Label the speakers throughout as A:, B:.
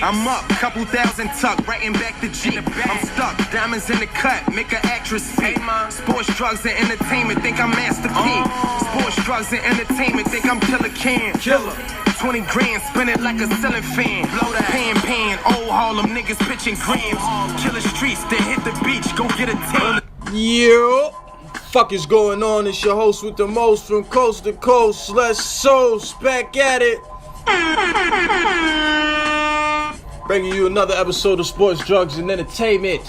A: I'm up, couple thousand tuck, writing back the G. I'm stuck, diamonds in the cut, make an actress see. Sports, drugs, and entertainment, think I'm Master P. Sports, drugs, and entertainment, think I'm Killer Can. 20 grand, spin it like a ceiling fan. Blow the pan, old Harlem niggas pitching grams. Killer streets, then hit the beach, go get a tan.
B: Yo, fuck is going on? It's your host with the most from coast to coast. Let's Souls back at it. Bringing you another episode of Sports, Drugs, and Entertainment,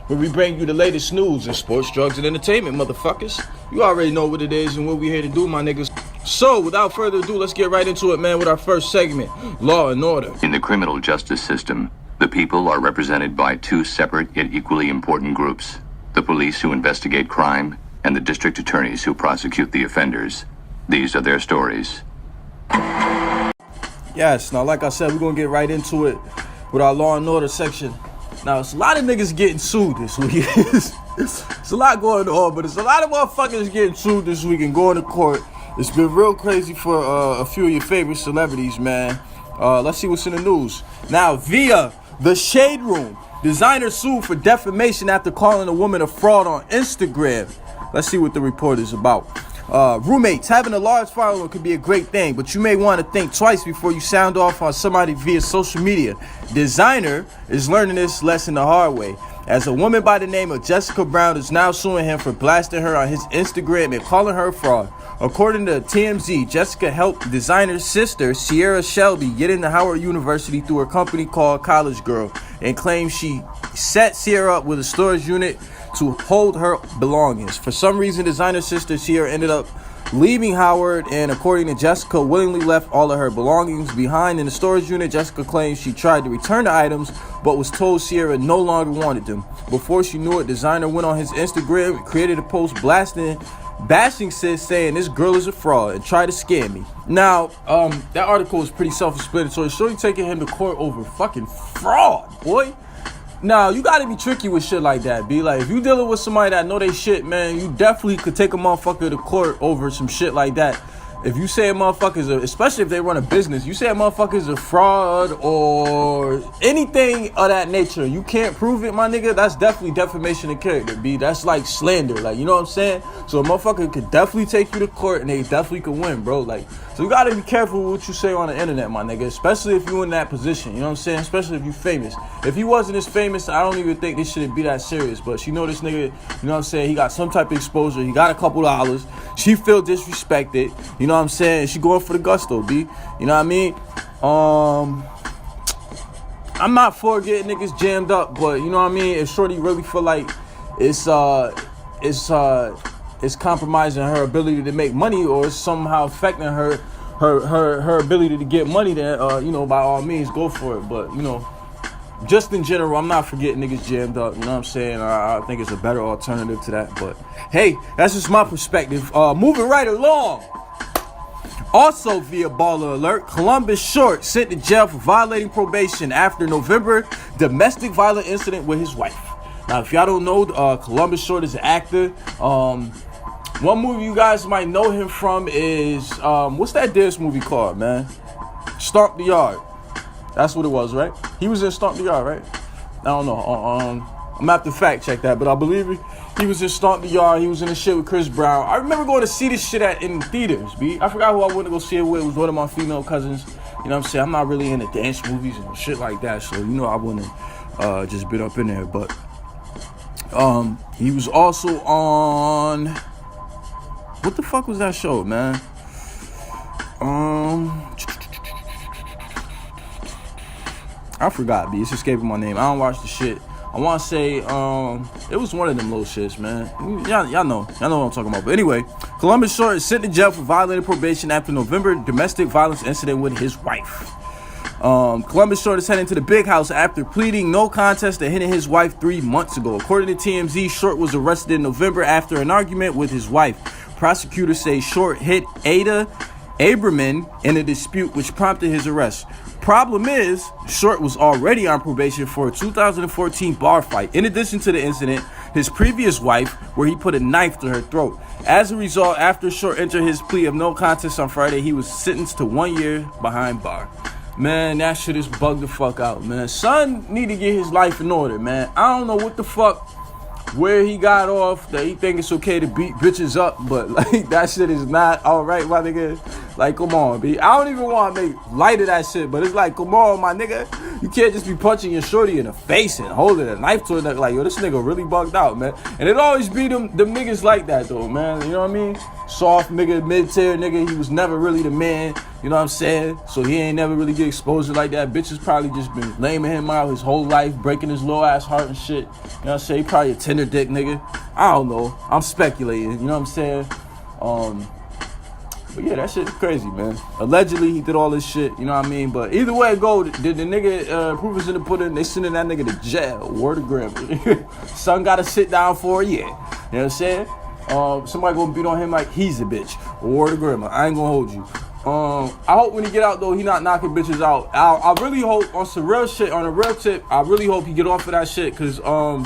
B: where we bring you the latest news in sports, drugs, and entertainment, motherfuckers. You already know what it is and what we here to do, my niggas. So, without further ado, let's get right into it, man, with our first segment, Law and Order.
C: In the criminal justice system, the people are represented by two separate yet equally important groups: the police who investigate crime and the district attorneys who prosecute the offenders. These are their stories.
B: Yes, now like I said, we're going to get right into it with our Law and Order section. Now, it's a lot of niggas getting sued this week. It's a lot going on, but it's a lot of motherfuckers getting sued this week and going to court. It's been real crazy for a few of your favorite celebrities, man. Let's see what's in the news. Now, via the Shade Room, Desiigner sued for defamation after calling a woman a fraud on Instagram. Let's see what the report is about. Roommates, having a large following could be a great thing, but you may want to think twice before you sound off on somebody via social media. Desiigner is learning this lesson the hard way, as a woman by the name of Jessica Brown is now suing him for blasting her on his Instagram and calling her a fraud. According to TMZ, Jessica helped Desiigner's sister, Sierra Shelby, get into Howard University through her company called College Girl, and claims she set Sierra up with a storage unit to hold her belongings. For some reason, Desiigner's sister Sierra ended up leaving Howard, and according to Jessica, willingly left all of her belongings behind in the storage unit. Jessica claims she tried to return the items, but was told Sierra no longer wanted them. Before she knew it, Desiigner went on his Instagram and created a post bashing sis, saying this girl is a fraud and tried to scam me. Now, that article is pretty self-explanatory. Shorty taking him to court over fucking fraud, boy. Now, you gotta be tricky with shit like that, B. Like, if you dealing with somebody that know they shit, man, you definitely could take a motherfucker to court over some shit like that. If you say a motherfucker's especially if they run a business, you say a motherfucker's a fraud or anything of that nature, you can't prove it, my nigga, that's definitely defamation of character, B. That's like slander, like, you know what I'm saying? So a motherfucker could definitely take you to court and they definitely could win, bro. Like, so you gotta be careful with what you say on the internet, my nigga, especially if you in that position, you know what I'm saying? Especially if you famous. If he wasn't as famous, I don't even think this shouldn't be that serious, but she know this nigga, you know what I'm saying? He got some type of exposure, he got a couple dollars, she feel disrespected, you know what I'm saying? She going for the gusto, B. You know what I mean? I'm not for getting niggas jammed up, but you know what I mean? If shorty really feel like it's compromising her ability to make money, or it's somehow affecting her ability to get money, then you know, by all means go for it. But you know, just in general, I'm not for getting niggas jammed up, you know what I'm saying? I think it's a better alternative to that, but hey, that's just my perspective. Moving right along. Also via Baller Alert, Columbus Short sent to jail for violating probation after November domestic violence incident with his wife. Now, if y'all don't know, Columbus Short is an actor. One movie you guys might know him from is, what's that dance movie called, man? Stomp the Yard. That's what it was, right? He was in Stomp the Yard, right? I don't know. I'm gonna have to fact check that, but I believe he was in Stomp the Yard. He was in the shit with Chris Brown. I remember going to see this shit in theaters, B. I forgot who I went to go see it with. It was one of my female cousins. You know what I'm saying? I'm not really into dance movies and shit like that, so you know I wouldn't just been up in there. But he was also on, what the fuck was that show, man? I forgot, B. It's escaping my name. I don't watch the shit. I want to say, it was one of them little shits, man. Y'all know what I'm talking about. But anyway, Columbus Short is sent to jail for violating probation after November domestic violence incident with his wife. Columbus Short is heading to the big house after pleading no contest to hitting his wife 3 months ago. According to TMZ, Short was arrested in November after an argument with his wife. Prosecutors say Short hit Ada Abraman in a dispute which prompted his arrest. Problem is, Short was already on probation for a 2014 bar fight. In addition to the incident, his previous wife, where he put a knife to her throat. As a result, after Short entered his plea of no contest on Friday, he was sentenced to 1 year behind bar. Man, that shit is bugged the fuck out, man. Son need to get his life in order, man. I don't know what the fuck, where he got off that he think it's okay to beat bitches up, but like that shit is not alright, my nigga. Like, come on, B. I don't even want to make light of that shit, but it's like, come on, my nigga. You can't just be punching your shorty in the face and holding a knife to it. Like, yo, this nigga really bugged out, man. And it always be them niggas like that, though, man. You know what I mean? Soft nigga, mid-tier nigga. He was never really the man. You know what I'm saying? So he ain't never really get exposure like that. Bitches probably just been laming him out his whole life, breaking his little ass heart and shit. You know what I'm saying? He probably a tender dick nigga. I don't know. I'm speculating. You know what I'm saying? But yeah, that shit's crazy, man. Allegedly, he did all this shit, you know what I mean? But either way it go, did the nigga, proof is in the pudding, they sending that nigga to jail. Word of grammar. Son gotta sit down for a year. You know what I'm saying? Somebody gonna beat on him like he's a bitch. Word of grammar. I ain't gonna hold you. I hope when he get out, though, he not knocking bitches out. I really hope on some real shit, on a real tip, I really hope he get off of that shit. Cause,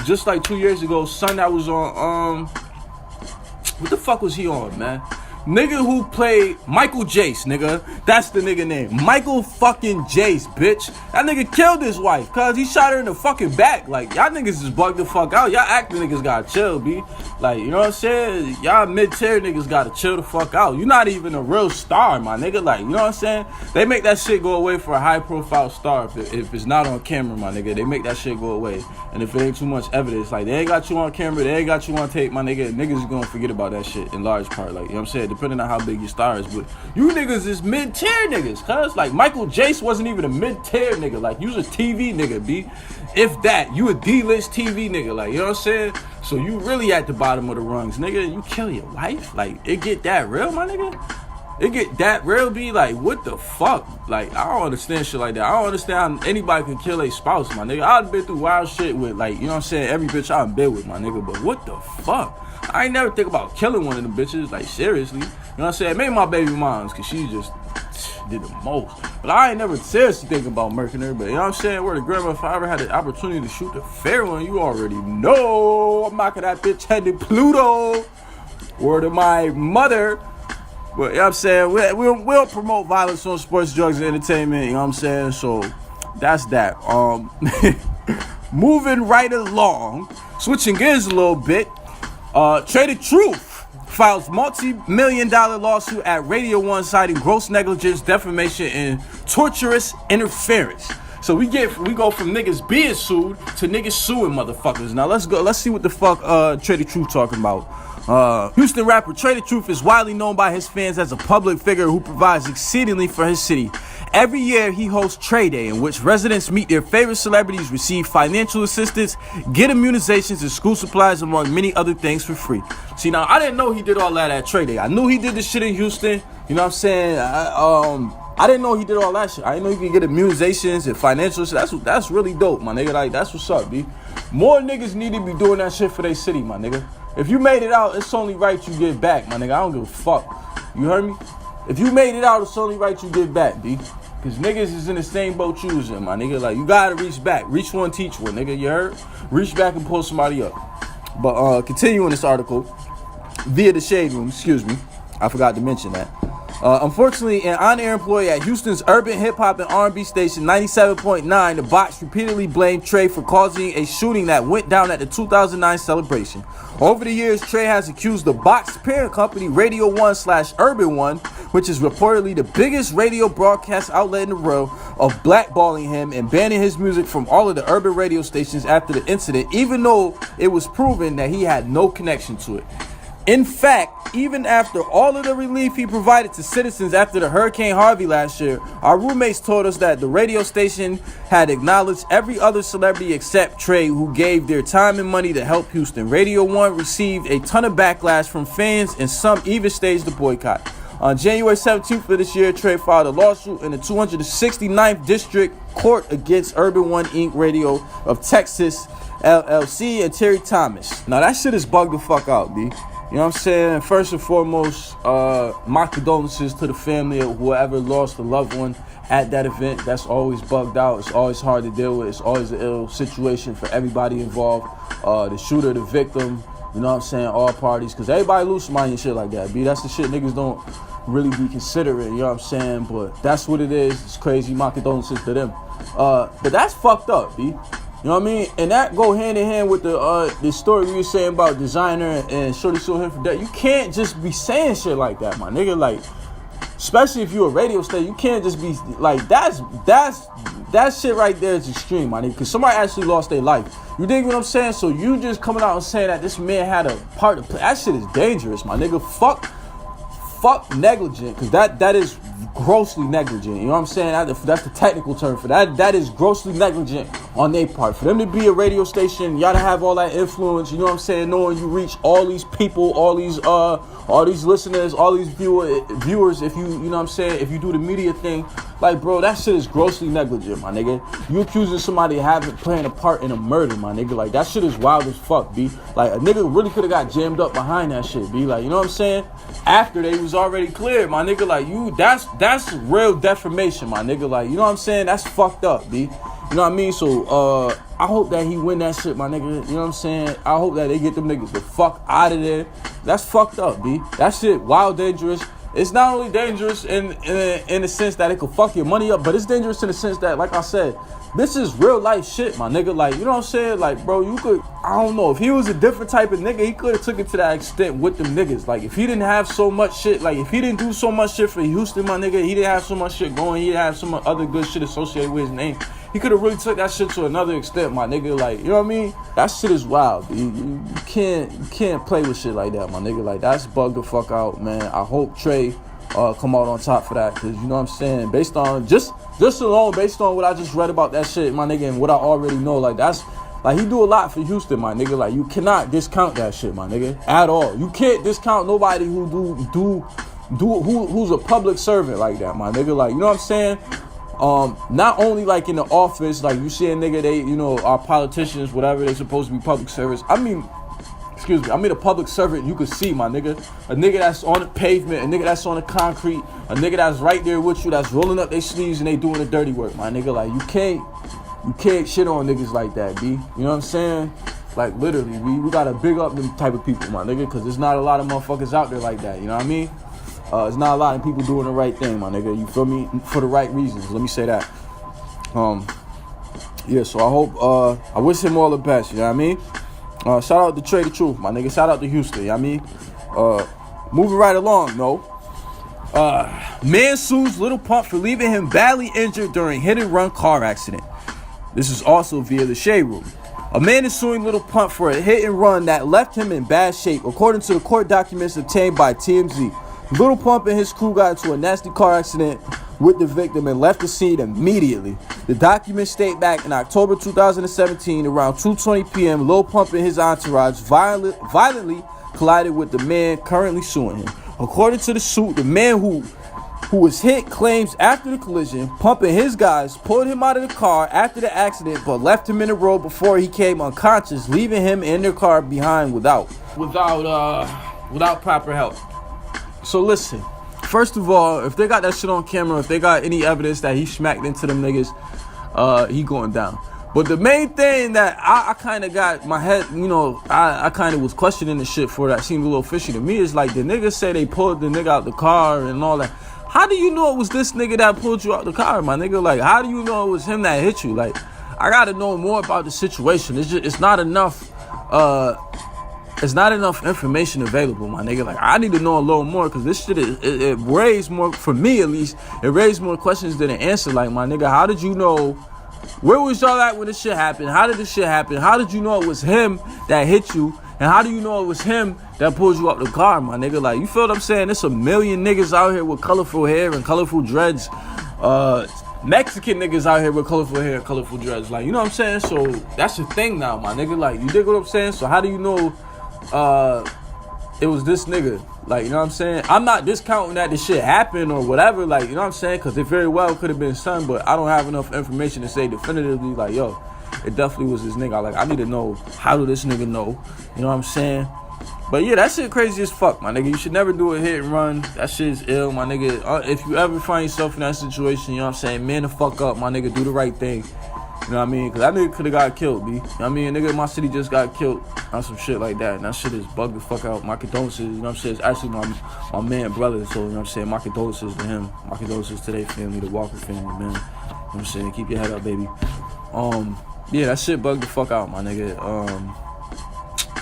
B: just like 2 years ago, son that was on, what the fuck was he on, man? Nigga who played Michael Jace, nigga. That's the nigga name. Michael fucking Jace, bitch. That nigga killed his wife, cause he shot her in the fucking back. Like, y'all niggas is bugged the fuck out. Y'all acting niggas gotta chill, B. Like, you know what I'm saying? Y'all mid-tier niggas gotta chill the fuck out. You not even a real star, my nigga. Like, you know what I'm saying? They make that shit go away for a high-profile star if it's not on camera, my nigga. They make that shit go away. And if it ain't too much evidence, like, they ain't got you on camera, they ain't got you on tape, my nigga. Niggas is gonna forget about that shit in large part. Like, you know what I'm saying? Depending on how big your star is. But you niggas is mid-tier niggas, cuz. Like, Michael Jace wasn't even a mid-tier nigga. Like, you's a TV nigga, B. If that, you a D-list TV nigga. Like, you know what I'm saying? So you really at the bottom of the rungs, nigga. You kill your wife? Like, it get that real, my nigga? It get that real, B? Like, what the fuck? Like, I don't understand shit like that. I don't understand how anybody can kill a spouse, my nigga. I've been through wild shit with, like, you know what I'm saying, every bitch I've been with, my nigga. But what the fuck? I ain't never think about killing one of them bitches, like, seriously. You know what I'm saying? Maybe my baby moms, because she just did the most. But I ain't never seriously thinking about murking her. But you know what I'm saying? Word of grandma, if I ever had the opportunity to shoot the fair one, you already know I'm knocking that bitch head to Pluto. Word of my mother. But you know what I'm saying? We'll promote violence on sports, drugs, and entertainment. You know what I'm saying? So that's that. Moving right along, switching gears a little bit. Trae the Truth files multi-million-dollar lawsuit at Radio 1 citing gross negligence, defamation, and torturous interference. So we go from niggas being sued to niggas suing motherfuckers. Now let's see what the fuck Trae the Truth talking about. Houston rapper Trae the Truth is widely known by his fans as a public figure who provides exceedingly for his city. Every year, he hosts Trae Day, in which residents meet their favorite celebrities, receive financial assistance, get immunizations and school supplies, among many other things for free. See, now, I didn't know he did all that at Trae Day. I knew he did this shit in Houston. You know what I'm saying? I didn't know he did all that shit. I didn't know he could get immunizations and financial shit. That's really dope, my nigga. Like, that's what's up, B. More niggas need to be doing that shit for their city, my nigga. If you made it out, it's only right you give back, my nigga. I don't give a fuck. You heard me? If you made it out, it's only right you give back, B. Because niggas is in the same boat you was in, my nigga. Like, you gotta reach back. Reach one, teach one, nigga. You heard? Reach back and pull somebody up. But continuing this article, via the Shade Room, excuse me. I forgot to mention that. Unfortunately, an on-air employee at Houston's urban hip-hop and R&B station 97.9, the Box repeatedly blamed Trae for causing a shooting that went down at the 2009 celebration. Over the years, Trae has accused the Box parent company Radio 1/Urban One, which is reportedly the biggest radio broadcast outlet in the world, of blackballing him and banning his music from all of the urban radio stations after the incident, even though it was proven that he had no connection to it. In fact, even after all of the relief he provided to citizens after the Hurricane Harvey last year, our roommates told us that the radio station had acknowledged every other celebrity except Trae, who gave their time and money to help Houston. Radio 1 received a ton of backlash from fans, and some even staged the boycott. On January 17th of this year, Trae filed a lawsuit in the 269th District Court against Urban One Inc. Radio of Texas, LLC, and Terry Thomas. Now, that shit is bugged the fuck out, B. You know what I'm saying? First and foremost, my condolences to the family of whoever lost a loved one at that event. That's always bugged out. It's always hard to deal with. It's always an ill situation for everybody involved. The shooter, the victim, You know what I'm saying? All parties, because everybody lose somebody and shit like that, B. That's the shit niggas don't really be considering, you know what I'm saying? But that's what it is. It's crazy. My condolences to them. But that's fucked up, B. You know what I mean? And that go hand in hand with the story we were saying about Desiigner and Shorty sued him for that. You can't just be saying shit like that, my nigga. Like, especially if you're a radio station, you can't just be like, that shit right there is extreme, my nigga. Because somebody actually lost their life. You dig what I'm saying? So you just coming out and saying that this man had a part to play. That shit is dangerous, my nigga. Fuck negligent, because that is grossly negligent. You know what I'm saying? That's the technical term for that. That is grossly negligent on their part. For them to be a radio station, y'all to have all that influence, you know what I'm saying? Knowing you reach all these people, all these listeners, all these viewers, if you know what I'm saying, if you do the media thing, like, bro, that shit is grossly negligent, my nigga. You accusing somebody of playing a part in a murder, my nigga. Like, that shit is wild as fuck, B. Like, a nigga really could have got jammed up behind that shit, B. Like, you know what I'm saying? After they was already cleared, my nigga. Like, that's real defamation, my nigga. Like, you know what I'm saying? That's fucked up, B. You know what I mean? So, I hope that he win that shit, my nigga. You know what I'm saying? I hope that they get them niggas the fuck out of there. That's fucked up, B. That shit wild dangerous. It's not only dangerous in the sense that it could fuck your money up, but it's dangerous in the sense that, like I said, this is real life shit, my nigga. Like, you know what I'm saying? Like, bro, you could, I don't know, if he was a different type of nigga, he could have took it to that extent with them niggas. Like, if he didn't have so much shit, like, if he didn't do so much shit for Houston, my nigga, he didn't have so much shit going, he didn't have some other good shit associated with his name, he could have really took that shit to another extent, my nigga. Like, you know what I mean? That shit is wild. You can't play with shit like that, my nigga. Like, that's bugged the fuck out, man. I hope Trae come out on top for that, because you know what I'm saying, based on just alone, based on what I just read about that shit, my nigga, and what I already know, like, that's like, he do a lot for Houston, my nigga. Like, you cannot discount that shit, my nigga, at all. You can't discount nobody who's a public servant like that, my nigga. Like, you know what I'm saying? Not only like in the office, like you see a nigga, they, you know, our politicians, whatever, they supposed to be public service. I mean a public servant you could see, my nigga. A nigga that's on the pavement, a nigga that's on the concrete, a nigga that's right there with you, that's rolling up their sleeves and they doing the dirty work, my nigga. Like, you can't shit on niggas like that, B. You know what I'm saying? Like, literally, we gotta big up them type of people, my nigga, because there's not a lot of motherfuckers out there like that, you know what I mean? There's not a lot of people doing the right thing, my nigga, you feel me? For the right reasons, let me say that. Yeah, so I hope, I wish him all the best, you know what I mean? Shout out to Trae the Truth, my nigga. Shout out to Houston, you know what I mean? Moving right along, no. Man sues Little Pump for leaving him badly injured during hit-and-run car accident. This is also via the Shade Room. A man is suing Little Pump for a hit-and-run that left him in bad shape, according to the court documents obtained by TMZ. Little Pump and his crew got into a nasty car accident with the victim and left the scene immediately. The documents state back in October 2017, around 2:20 p.m., Lil Pump and his entourage violently collided with the man currently suing him. According to the suit, the man who was hit claims after the collision, Pump and his guys pulled him out of the car after the accident, but left him in the road before he came unconscious, leaving him in their car behind without proper help. So listen, first of all, if they got that shit on camera, if they got any evidence that he smacked into them niggas, he going down. But the main thing that I kind of got my head, you know, I kind of was questioning the shit for, that seemed a little fishy to me, is like, the niggas say they pulled the nigga out the car and all that. How do you know it was this nigga that pulled you out the car, my nigga? Like, how do you know it was him that hit you? Like, I gotta know more about the situation. It's not enough. It's not enough information available, my nigga. Like, I need to know a little more, because this shit it raised more, for me at least, it raised more questions than it answered. Like, my nigga, how did you know? Where was y'all at when this shit happened? How did this shit happen? How did you know it was him that hit you? And how do you know it was him that pulled you out the car, my nigga? Like, you feel what I'm saying? There's a million niggas out here with colorful hair and colorful dreads. Mexican niggas out here with colorful hair and colorful dreads. Like, you know what I'm saying? So, that's the thing now, my nigga. Like, you dig what I'm saying? So, how do you know it was this nigga? Like, you know what I'm saying? I'm not discounting that this shit happened or whatever, like, you know what I'm saying? Because it very well could have been son, but I don't have enough information to say definitively, like, yo, it definitely was this nigga. Like, I need to know, how did this nigga know? You know what I'm saying? But yeah, that shit crazy as fuck, my nigga. You should never do a hit and run. That shit is ill, my nigga. If you ever find yourself in that situation, you know what I'm saying? Man the fuck up, my nigga. Do the right thing. You know what I mean? Because that nigga could have got killed, B. You know what I mean? A nigga in my city just got killed on some shit like that. And that shit is bugged the fuck out. My condolences, you know what I'm saying? It's actually my man, brother. So, you know what I'm saying? My condolences to him. My condolences to their family, the Walker family, man. You know what I'm saying? Keep your head up, baby. Yeah, that shit bugged the fuck out, my nigga.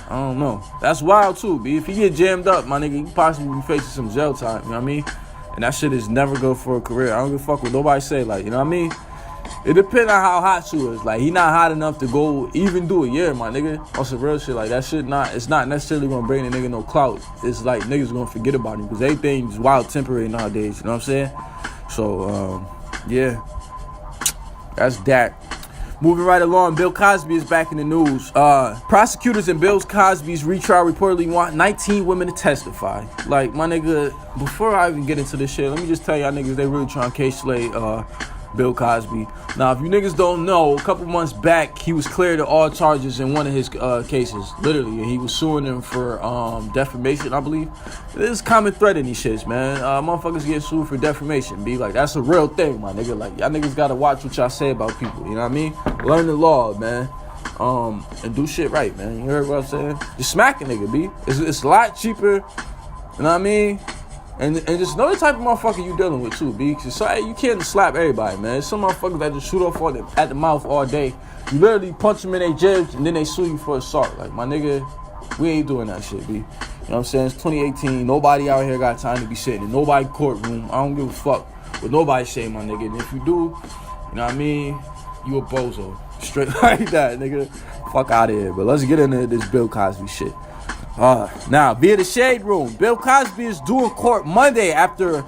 B: I don't know. That's wild, too, B. If he get jammed up, my nigga, he possibly be facing some jail time, you know what I mean? And that shit is never good for a career. I don't give a fuck what nobody say, like, you know what I mean? It depends on how hot you is. Like, he not hot enough to go even do a year, my nigga. On some real shit. Like, that shit it's not necessarily gonna bring the nigga no clout. It's like niggas gonna forget about him because everything's wild temporary nowadays, you know what I'm saying? So, yeah. That's that. Moving right along, Bill Cosby is back in the news. Prosecutors in Bill Cosby's retrial reportedly want 19 women to testify. Like, my nigga, before I even get into this shit, let me just tell y'all niggas, they really trying to case slay Bill Cosby. Now, if you niggas don't know, a couple months back, he was cleared of all charges in one of his cases, literally, and he was suing them for defamation, I believe. There's common thread in these shits, man. Motherfuckers get sued for defamation, be like, that's a real thing, my nigga. Like, y'all niggas gotta watch what y'all say about people, you know what I mean? Learn the law, man. And do shit right, man. You heard what I'm saying? Just smack a nigga, B. It's a lot cheaper, you know what I mean? And just know the type of motherfucker you dealing with too, B. Cause you can't slap everybody, man. Some motherfuckers that just shoot off at the mouth all day. You literally punch them in their jibs and then they sue you for assault. Like, my nigga, we ain't doing that shit, B. You know what I'm saying? It's 2018. Nobody out here got time to be sitting in nobody's courtroom. I don't give a fuck what nobody say, my nigga. And if you do, you know what I mean? You a bozo. Straight like that, nigga. Fuck out of here. But let's get into this Bill Cosby shit. Now, via the Shade Room, Bill Cosby is due in court Monday after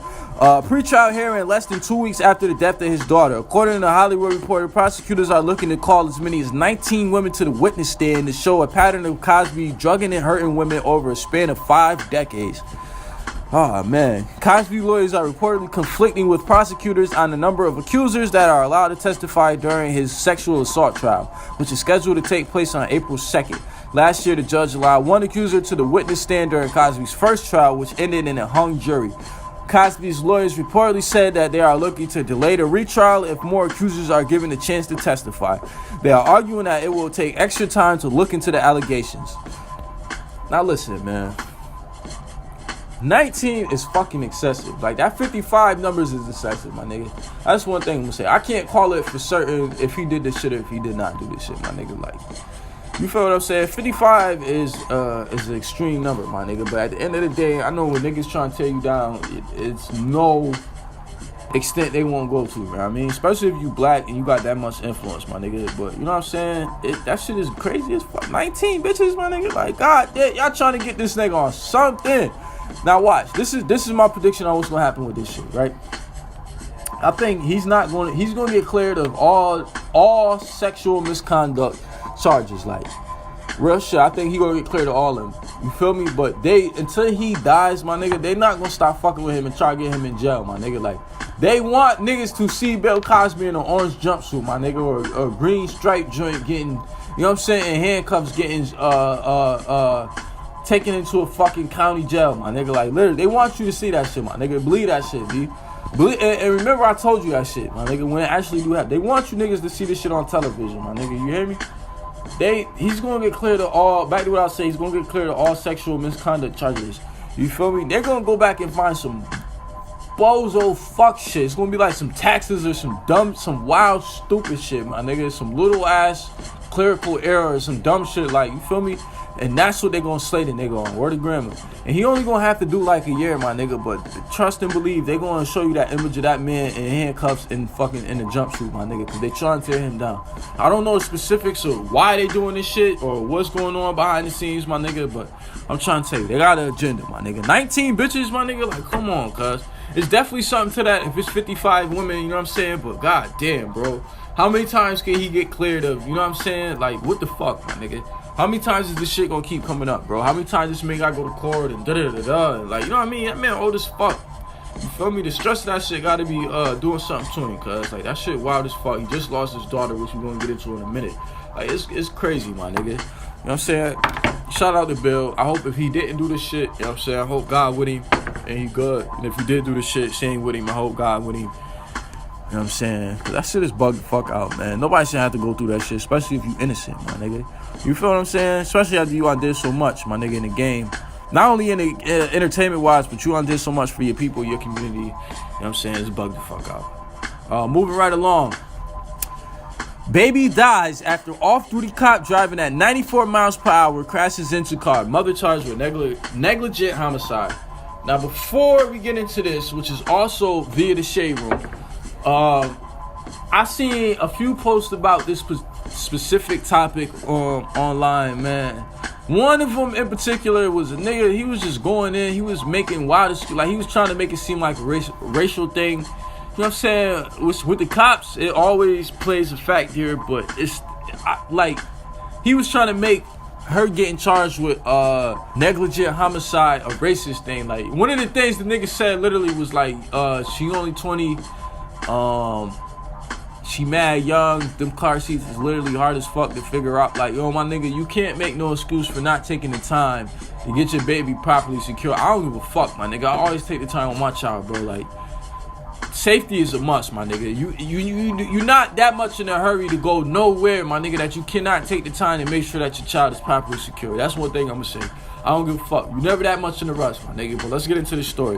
B: pre-trial hearing less than 2 weeks after the death of his daughter. According to the Hollywood Reporter, prosecutors are looking to call as many as 19 women to the witness stand to show a pattern of Cosby drugging and hurting women over a span of 5 decades. Oh, man. Cosby lawyers are reportedly conflicting with prosecutors on the number of accusers that are allowed to testify during his sexual assault trial, which is scheduled to take place on April 2nd. Last year, the judge allowed one accuser to the witness stand during Cosby's first trial, which ended in a hung jury. Cosby's lawyers reportedly said that they are looking to delay the retrial if more accusers are given the chance to testify. They are arguing that it will take extra time to look into the allegations. Now listen, man. 19 is fucking excessive. Like, that 55 numbers is excessive, my nigga. That's one thing I'm gonna say. I can't call it for certain if he did this shit or if he did not do this shit, my nigga. Like, you feel what I'm saying? 55 is an extreme number, my nigga. But at the end of the day, I know when niggas trying to tear you down, it's no extent they won't go to, man. I mean, especially if you black and you got that much influence, my nigga. But you know what I'm saying? That shit is crazy as fuck. 19 bitches, my nigga. Like, God damn, y'all trying to get this nigga on something. Now watch. This is my prediction on what's gonna happen with this shit, right? I think he's gonna get cleared of all sexual misconduct charges, like real shit. I think he gonna get cleared of all of them. You feel me? But until he dies, my nigga, they not gonna stop fucking with him and try to get him in jail, my nigga. Like, they want niggas to see Bill Cosby in an orange jumpsuit, my nigga, or a green stripe joint getting, you know what I'm saying, and handcuffs getting taken into a fucking county jail, my nigga. Like, literally, they want you to see that shit, my nigga. Believe that shit, B. And remember, I told you that shit, my nigga. When it actually do happen, they want you niggas to see this shit on television, my nigga. You hear me? He's gonna get cleared of all. Back to what I say, he's gonna get cleared of all sexual misconduct charges. You feel me? They're gonna go back and find some bozo fuck shit. It's gonna be like some taxes or some wild stupid shit, my nigga. Some little ass clerical error or some dumb shit, like, you feel me? And that's what they gonna slay the nigga on. Word of grandma. And he only gonna have to do like a year, my nigga. But trust and believe, they gonna show you that image of that man in handcuffs and fucking in the jumpsuit, my nigga. Cause they trying to tear him down. I don't know the specifics of why they doing this shit or what's going on behind the scenes, my nigga. But I'm trying to tell you, they got an agenda, my nigga. 19 bitches, my nigga. Like, come on, cuz. It's definitely something to that if it's 55 women, you know what I'm saying? But god damn, bro. How many times can he get cleared of, you know what I'm saying? Like, what the fuck, my nigga? How many times is this shit gonna keep coming up, bro? How many times this man gotta go to court and da-da-da-da? Like, you know what I mean? That man old as fuck. You feel me? The stress of that shit gotta be doing something to him, cuz. Like, that shit wild as fuck. He just lost his daughter, which we're gonna get into in a minute. Like, it's crazy, my nigga. You know what I'm saying? Shout out to Bill. I hope if he didn't do this shit, you know what I'm saying? I hope God with him and he good. And if he did do this shit, she ain't with him. I hope God with him. You know what I'm saying? 'Cause that shit is bugged the fuck out, man. Nobody should have to go through that shit, especially if you innocent, my nigga. You feel what I'm saying? Especially after you did so much, my nigga, in the game. Not only in the entertainment-wise, but you did so much for your people, your community. You know what I'm saying? It's bugged the fuck out. Moving right along. Baby dies after off-duty cop driving at 94 miles per hour crashes into car. Mother charged with negligent homicide. Now, before we get into this, which is also via the Shade Room, I seen a few posts about this specific topic online, man. One of them in particular was a nigga. He was just going in. He was making wildest, like he was trying to make it seem like a racial thing. You know what I'm saying? With the cops, it always plays a fact here, but it's like he was trying to make her getting charged with negligent homicide a racist thing. Like, one of the things the nigga said literally was like, she only 20, she mad young, them car seats is literally hard as fuck to figure out. Like, yo, my nigga, you can't make no excuse for not taking the time to get your baby properly secure. I don't give a fuck, my nigga. I always take the time on my child, bro. Like, safety is a must, my nigga. You're not that much in a hurry to go nowhere, my nigga, that you cannot take the time to make sure that your child is properly secure. That's one thing I'm gonna say. I don't give a fuck. You're never that much in a rush, my nigga. But let's get into the story.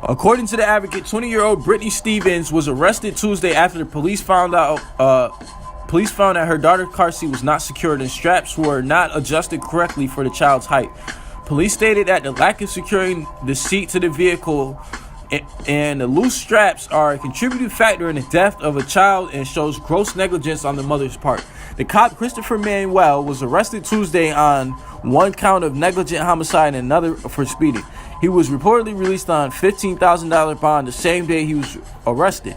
B: According to the Advocate, 20-year-old Brittany Stevens was arrested Tuesday after the police found that her daughter's car seat was not secured and straps were not adjusted correctly for the child's height. Police stated that the lack of securing the seat to the vehicle and the loose straps are a contributing factor in the death of a child and shows gross negligence on the mother's part. The cop, Christopher Manuel, was arrested Tuesday on one count of negligent homicide and another for speeding. He was reportedly released on $15,000 bond the same day he was arrested.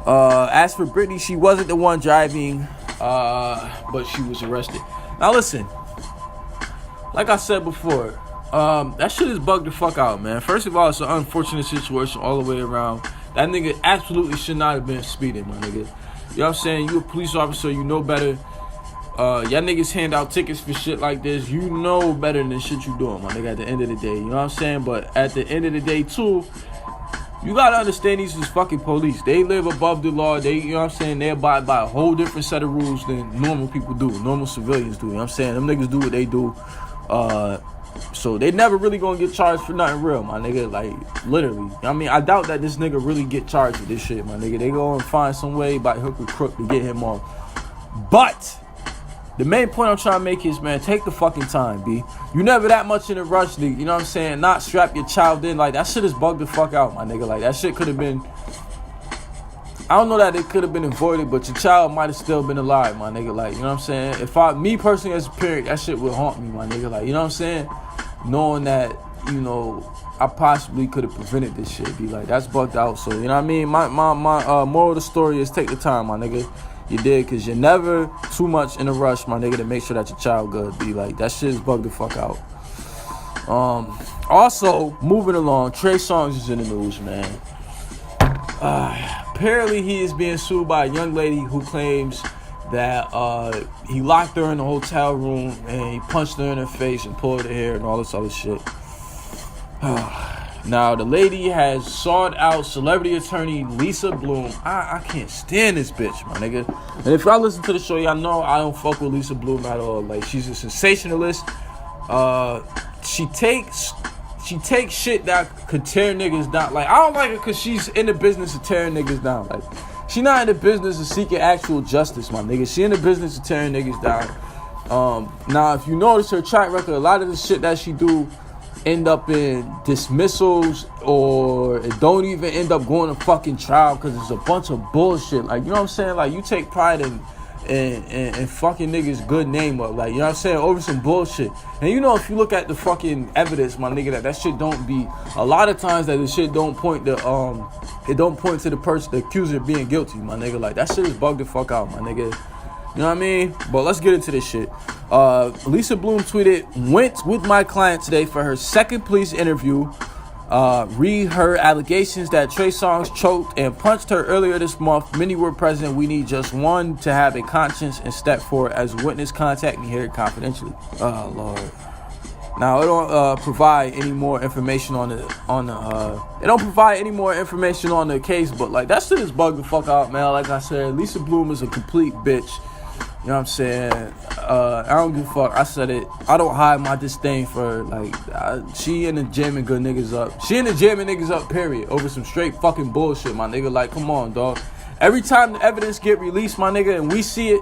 B: As for Brittany, she wasn't the one driving, but she was arrested. Now listen, like I said before, that shit is bugged the fuck out, man. First of all, it's an unfortunate situation all the way around. That nigga absolutely should not have been speeding, my nigga. You know what I'm saying? You a police officer, you know better. Y'all niggas hand out tickets for shit like this. You know better than the shit you doing, my nigga, at the end of the day. You know what I'm saying? But at the end of the day, too, you gotta understand these is fucking police. They live above the law. They, you know what I'm saying? They abide by a whole different set of rules than normal people do. Normal civilians do. You know what I'm saying? Them niggas do what they do. So they never really gonna get charged for nothing real, my nigga. Like, literally. I mean, I doubt that this nigga really get charged with this shit, my nigga. They gonna find some way by hook or crook to get him off. But the main point I'm trying to make is, man, take the fucking time, B. You never that much in a rush, nigga. You know what I'm saying? Not strap your child in. Like, that shit is bugged the fuck out, my nigga. Like, that shit could have been, I don't know that it could have been avoided, but your child might have still been alive, my nigga. Like, you know what I'm saying? Me personally as a parent, that shit would haunt me, my nigga. Like, you know what I'm saying? Knowing that, you know, I possibly could have prevented this shit, be like, that's bugged out. So, you know what I mean? My moral of the story is take the time, my nigga. You did, because you're never too much in a rush, my nigga, to make sure that your child good, be like, that shit is bugged the fuck out. Also, moving along, Trae Songz is in the news, man. Apparently he is being sued by a young lady who claims that he locked her in the hotel room and he punched her in her face and pulled her hair and all this other shit. Now, the lady has sought out celebrity attorney Lisa Bloom. I can't stand this bitch, my nigga. And if y'all listen to the show, y'all know I don't fuck with Lisa Bloom at all. Like, she's a sensationalist. She takes shit that could tear niggas down. Like, I don't like her because she's in the business of tearing niggas down. Like, she not in the business of seeking actual justice, my nigga. She in the business of tearing niggas down. Now, if you notice her track record, a lot of the shit that she do end up in dismissals, or it don't even end up going to fucking trial because it's a bunch of bullshit. Like, you know what I'm saying? Like, you take pride in fucking niggas' good name up, like, you know what I'm saying, over some bullshit. And you know, if you look at the fucking evidence, my nigga, that shit don't be, a lot of times that the shit don't point to it don't point to the person, the accuser, being guilty, my nigga. Like, that shit is bugged the fuck out, my nigga. You know what I mean? But let's get into this shit. Lisa Bloom tweeted, "Went with my client today for her second police interview. Read her allegations that Trae Songz choked and punched her earlier this month. Many were present. We need just one to have a conscience and step forward as a witness. Contact me here confidentially." Oh, Lord. Now it don't provide any more information on the it don't provide any more information on the case, but like that shit is bugged the fuck out, man. Like I said, Lisa Bloom is a complete bitch. You know what I'm saying? I don't give a fuck. I said it. I don't hide my disdain for like she in the jamming good niggas up. She in the jamming niggas up, period. Over some straight fucking bullshit, my nigga. Like, come on, dog. Every time the evidence get released, my nigga, and we see it,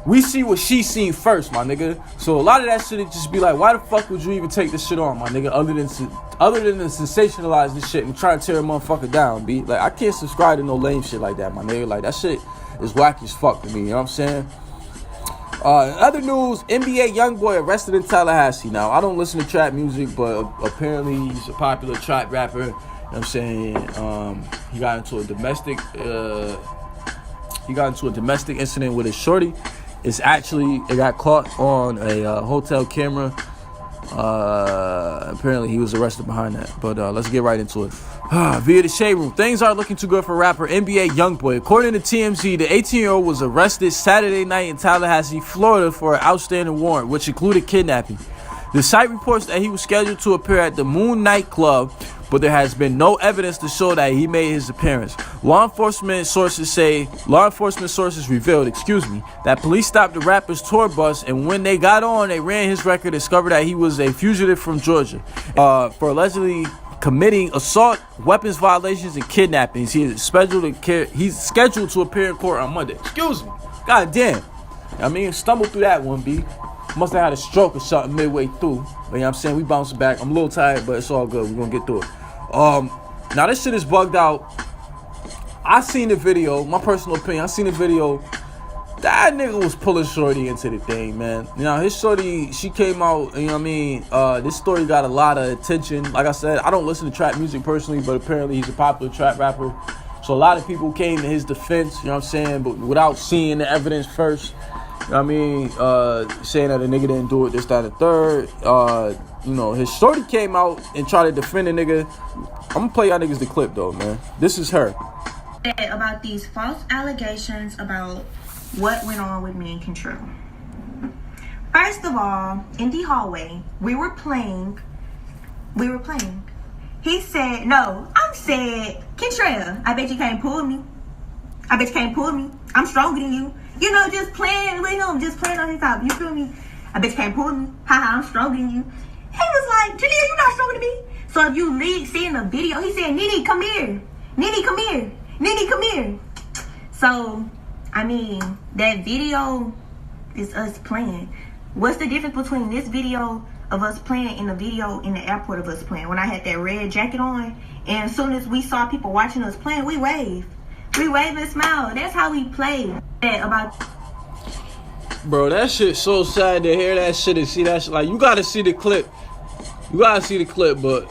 B: we see what she seen first, my nigga. So a lot of that shit, it just be like, why the fuck would you even take this shit on, my nigga? Other than to sensationalize this shit and try to tear a motherfucker down, B. Like, I can't subscribe to no lame shit like that, my nigga. Like, that shit is wacky as fuck to me, you know what I'm saying? Other news, NBA YoungBoy arrested in Tallahassee. Now, I don't listen to trap music, but apparently he's a popular trap rapper. You know what I'm saying? He got into a domestic incident with his shorty. It got caught on a hotel camera. Apparently he was arrested behind that. But let's get right into it. Via the Shade Room, things aren't looking too good for rapper NBA YoungBoy. According to TMZ, the 18-year-old was arrested Saturday night in Tallahassee, Florida for an outstanding warrant, which included kidnapping. The site reports that he was scheduled to appear at the Moon nightclub, but there has been no evidence to show that he made his appearance. Law enforcement sources revealed, that police stopped the rapper's tour bus, and when they got on, they ran his record and discovered that he was a fugitive from Georgia for allegedly committing assault, weapons violations, and kidnappings. He's scheduled to appear in court on Monday. God damn. I mean, stumbled through that one, B. Must have had a stroke or something midway through. But you know what I'm saying? We bouncing back. I'm a little tired, but it's all good. We're going to get through it. Now, this shit is bugged out. I seen the video. My personal opinion, I seen the video. That nigga was pulling shorty into the thing, man. You know, his shorty, she came out, you know what I mean? This story got a lot of attention. Like I said, I don't listen to trap music personally, but apparently he's a popular trap rapper. So a lot of people came to his defense, you know what I'm saying? But without seeing the evidence first. You know what I mean? Saying that the nigga didn't do it, this, that, and the third. You know, his shorty came out and tried to defend the nigga. I'm gonna play y'all niggas the clip though, man. This is her.
D: About these false allegations about what went on with me and Control. First of all, in the hallway, we were playing. He said, no, I said, Control, I bet you can't pull me. I'm stronger than you. You know, just playing with him, just playing on his top. You feel me? I bet you can't pull me. Haha, I'm stronger than you. He was like, Jaleel, you're not stronger than me. So if you see in the video, he said, Nene, come here. Nene, come here. Nene, come here. So, I mean, that video is us playing. What's the difference between this video of us playing and the video in the airport of us playing? When I had that red jacket on, and as soon as we saw people watching us playing, we waved. We wave and smile. That's how we play.
B: Bro, that shit's so sad to hear that shit and see that shit. Like, you gotta see the clip. But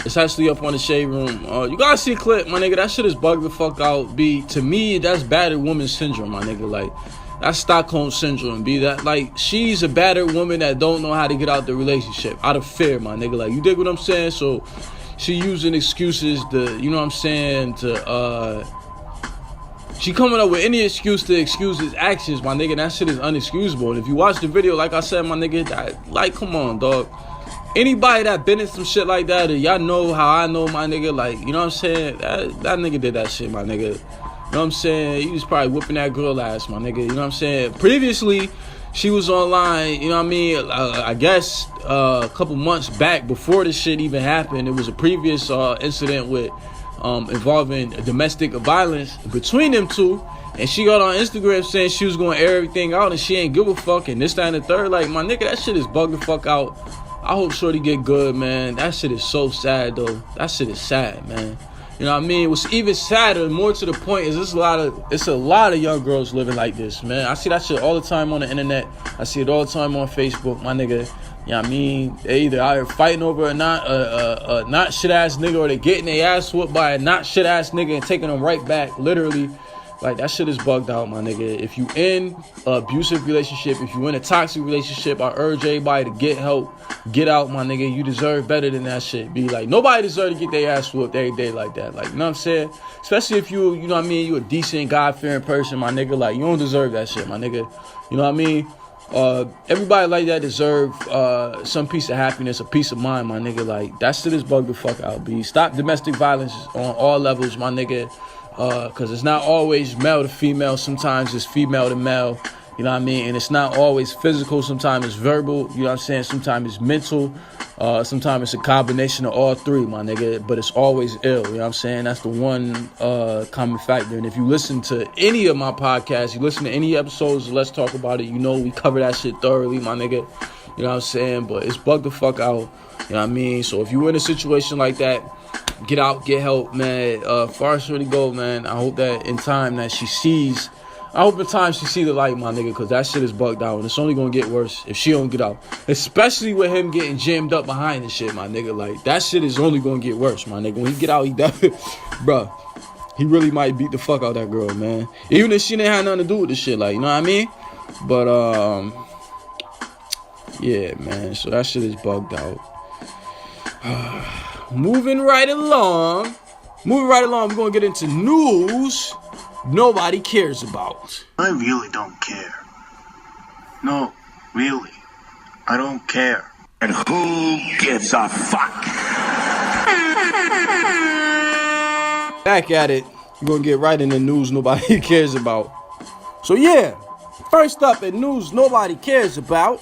B: it's actually up on the Shade Room. You gotta see the clip, my nigga. That shit is bugged the fuck out. B, to me, that's battered woman syndrome, my nigga. Like, that's Stockholm syndrome. B, that, like, she's a battered woman that don't know how to get out the relationship out of fear, my nigga. Like, you dig what I'm saying? So she using excuses to, you know what I'm saying, to she coming up with any excuse to excuse his actions, my nigga. That shit is unexcusable. And if you watch the video, like I said, my nigga, like, come on, dog. Anybody that been in some shit like that, y'all know how I know, my nigga. Like, you know what I'm saying? That nigga did that shit, my nigga. You know what I'm saying? He was probably whipping that girl ass, my nigga. You know what I'm saying? Previously, she was online, you know what I mean? I guess a couple months back before this shit even happened, it was a previous incident with involving domestic violence between them two, and she got on Instagram saying she was gonna air everything out and she ain't give a fuck and this, that, and the third. Like, my nigga, that shit is bugged the fuck out. I hope shorty get good, man. That shit is so sad though. That shit is sad, man. You know what I mean? What's even sadder, more to the point, is it's a lot of young girls living like this, man. I see that shit all the time on the internet. I see it all the time on Facebook, my nigga. You know what I mean? They either out here fighting over a not shit ass nigga, or they getting their ass whooped by a not shit ass nigga and taking them right back, literally. Like, that shit is bugged out, my nigga. If you in an abusive relationship, if you in a toxic relationship, I urge everybody to get help, get out, my nigga. You deserve better than that shit. Be like, nobody deserve to get their ass whooped every day like that. Like, you know what I'm saying? Especially if you know what I mean, you a decent, God-fearing person, my nigga. Like, you don't deserve that shit, my nigga. You know what I mean? Everybody like that deserve some piece of happiness, a peace of mind, my nigga. Like, that shit is bugged the fuck out, B. Stop domestic violence on all levels, my nigga. Because it's not always male to female. Sometimes it's female to male. You know what I mean? And it's not always physical. Sometimes it's verbal. You know what I'm saying? Sometimes it's mental. Sometimes it's a combination of all three, my nigga. But it's always ill. You know what I'm saying? That's the one common factor. And if you listen to any of my podcasts, you listen to any episodes of Let's Talk About It, you know we cover that shit thoroughly, my nigga. You know what I'm saying? But it's bugged the fuck out. You know what I mean? So if you're in a situation like that, get out, get help, man. Far as really go, man. I hope that in time that she sees... I hope in time she see the light, my nigga, because that shit is bugged out, and it's only gonna get worse if she don't get out. Especially with him getting jammed up behind the shit, my nigga. Like, that shit is only gonna get worse, my nigga. When he get out, he definitely... Bruh, he really might beat the fuck out that girl, man. Even if she didn't have nothing to do with the shit, like, you know what I mean? But, yeah, man. So that shit is bugged out. Moving right along, we're gonna get into news nobody cares about.
E: I really don't care. No, really. I don't care.
F: And who gives a fuck?
B: Back at it. We're gonna get right into news nobody cares about. So yeah, first up in news nobody cares about.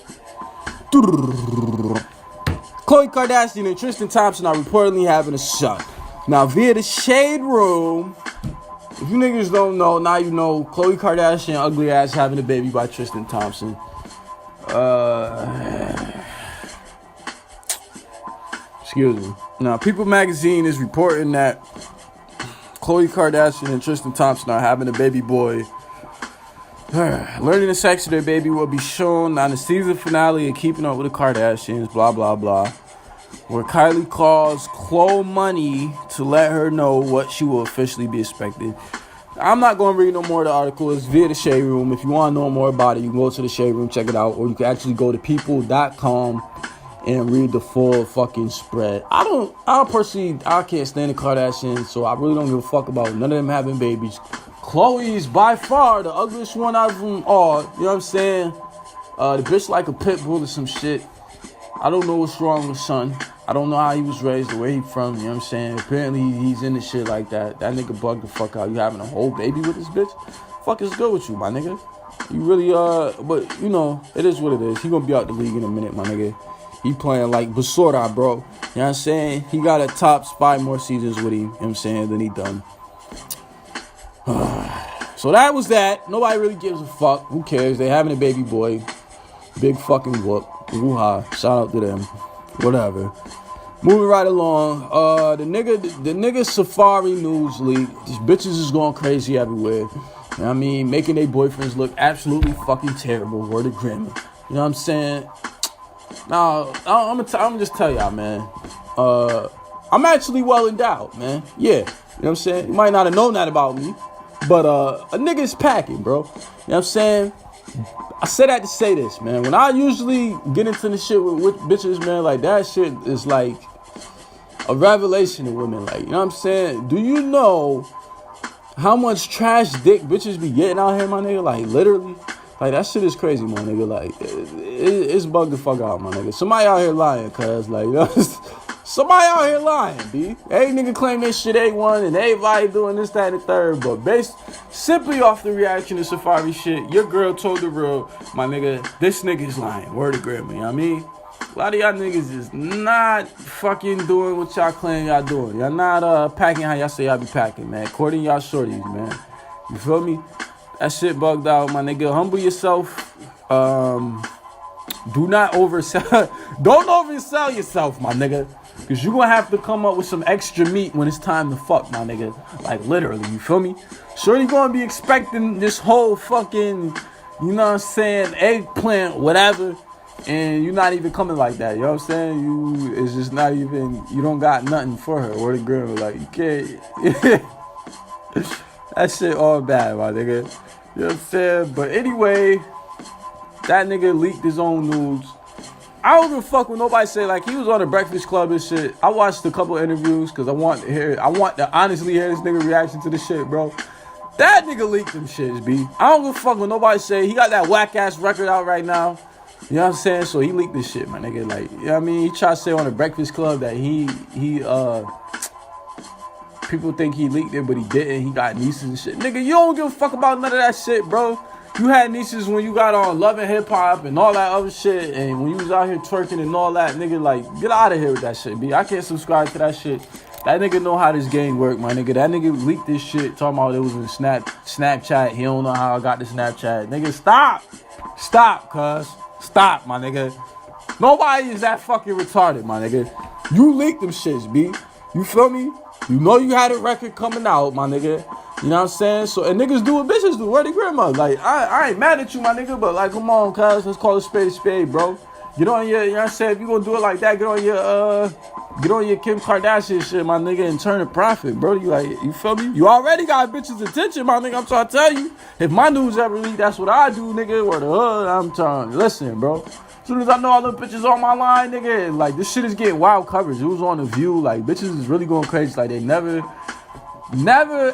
B: Khloe Kardashian and Tristan Thompson are reportedly having a son. Now, via the Shade Room, if you niggas don't know, now you know. Khloe Kardashian, ugly ass, having a baby by Tristan Thompson. Excuse me. Now, People Magazine is reporting that Khloe Kardashian and Tristan Thompson are having a baby boy. Learning the sex of their baby will be shown on the season finale of Keeping Up with the Kardashians, blah, blah, blah. Where Kylie calls Khloe money to let her know what she will officially be expected. I'm not going to read no more of the article. It's via the Shade Room. If you want to know more about it, you can go to the Shade Room, check it out. Or you can actually go to people.com and read the full fucking spread. I can't stand the Kardashians, so I really don't give a fuck about none of them having babies. Khloe's by far the ugliest one out of them all. You know what I'm saying? The bitch like a pit bull or some shit. I don't know what's wrong with son. I don't know how he was raised, or where he from, you know what I'm saying? Apparently he's into shit like that. That nigga bugged the fuck out. You having a whole baby with this bitch? Fuck is good with you, my nigga? You really, but, you know, it is what it is. He gonna be out the league in a minute, my nigga. He playing like Basura, bro. You know what I'm saying? He got a tops 5 more seasons with him, you know what I'm saying, than he done. So that was that. Nobody really gives a fuck. Who cares? They having a baby boy. Big fucking whoop. Woo-ha. Shout out to them. Whatever. Moving right along. The nigga Safaree news leak. These bitches is going crazy everywhere. You know what I mean? Making their boyfriends look absolutely fucking terrible. Word of grammar. You know what I'm saying? Now, I'm gonna just tell y'all, man. I'm actually well endowed, man. Yeah. You know what I'm saying? You might not have known that about me. But a nigga is packing, bro. You know what I'm saying? I said that to say this, man. When I usually get into the shit with bitches, man, like, that shit is like a revelation to women. Like, you know what I'm saying? Do you know how much trash dick bitches be getting out here, my nigga? Like, literally. Like, that shit is crazy, my nigga. Like, it's bugged the fuck out, my nigga. Somebody out here lying, cuz, like, you know, somebody out here lying, B. Every nigga claim this shit A1 and everybody doing this, that, and the third. But based simply off the reaction to Safaree shit, your girl told the real, my nigga, this nigga's lying. Word of grammar, you know what I mean? A lot of y'all niggas is not fucking doing what y'all claim y'all doing. Y'all not packing how y'all say y'all be packing, man. According to y'all shorties, man. You feel me? That shit bugged out, my nigga. Humble yourself. Do not oversell. Don't oversell yourself, my nigga. Because you're going to have to come up with some extra meat when it's time to fuck, my nigga. Like, literally, you feel me? Shorty going to be expecting this whole fucking, you know what I'm saying, eggplant, whatever. And you're not even coming like that, you know what I'm saying? It's just not even, you don't got nothing for her. Word of grammar, like, you can't. That shit all bad, my nigga. You know what I'm saying? But anyway, that nigga leaked his own nudes. I don't give a fuck when nobody say, like, he was on the Breakfast Club and shit. I watched a couple interviews because I want to honestly hear this nigga reaction to this shit, bro. That nigga leaked them shits, B. I don't give a fuck what nobody say. He got that whack ass record out right now. You know what I'm saying? So he leaked this shit, my nigga. Like, you know what I mean? He tried to say on the Breakfast Club that he people think he leaked it, but he didn't. He got nieces and shit. Nigga, you don't give a fuck about none of that shit, bro. You had nieces when you got on Love and Hip Hop and all that other shit, and when you was out here twerking and all that, nigga, like, get out of here with that shit, B. I can't subscribe to that shit. That nigga know how this game work, my nigga. That nigga leaked this shit, talking about it was in Snapchat. He don't know how I got the Snapchat. Nigga, stop. Stop, cuz. Stop, my nigga. Nobody is that fucking retarded, my nigga. You leaked them shits, B. You feel me? You know you had a record coming out, my nigga. You know what I'm saying? So, and niggas do what bitches do. Where the grandma? Like, I ain't mad at you, my nigga, but like, come on, cuz. Let's call a spade, bro. Get on your, you know what I'm saying? If you gonna do it like that, get on your Kim Kardashian shit, my nigga, and turn a profit, bro. You like, you feel me? You already got bitches' attention, my nigga. I'm trying to tell you. If my news ever leak, that's what I do, nigga. Or the hood, I'm trying to listen, bro. As soon as I know all the bitches on my line, nigga, like, this shit is getting wild coverage. It was on The View. Like, bitches is really going crazy. Like, they never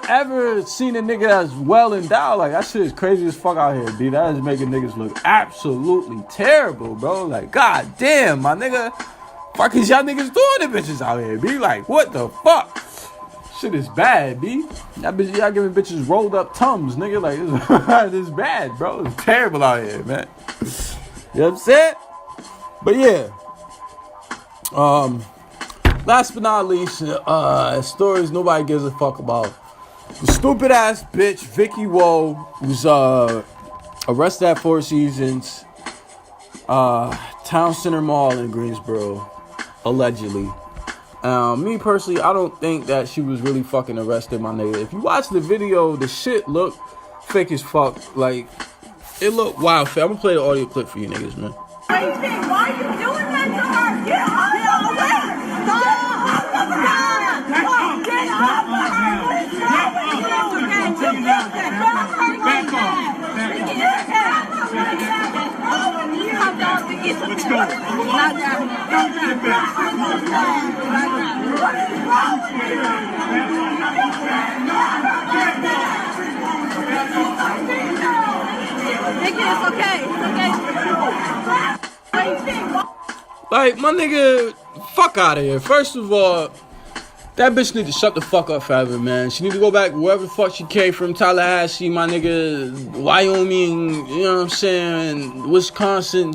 B: ever seen a nigga that's well endowed. Like, that shit is crazy as fuck out here, B. That is making niggas look absolutely terrible, bro. Like, god damn, my nigga. Fuck is y'all niggas doing the bitches out here, B? Like, what the fuck? Shit is bad, B. Y'all giving bitches rolled up Tums, nigga. Like, this is bad, bro. It's terrible out here, man. You know what I'm saying? But yeah. Last but not least, stories nobody gives a fuck about. The stupid ass bitch, Vicky Woe, was arrested at Four Seasons, Town Center Mall in Greensboro, allegedly. Me personally, I don't think that she was really fucking arrested, my nigga. If you watch the video, the shit looked fake as fuck. Like, it looked wild. I'm gonna play the audio clip for you niggas, man.
D: Why are you doing that to her? Get off of her!
F: Let's go.
D: It's okay.
B: Like, my nigga, fuck out of here. First of all, that bitch need to shut the fuck up forever, man. She need to go back wherever the fuck she came from, Tallahassee, my nigga, Wyoming, you know what I'm saying, Wisconsin.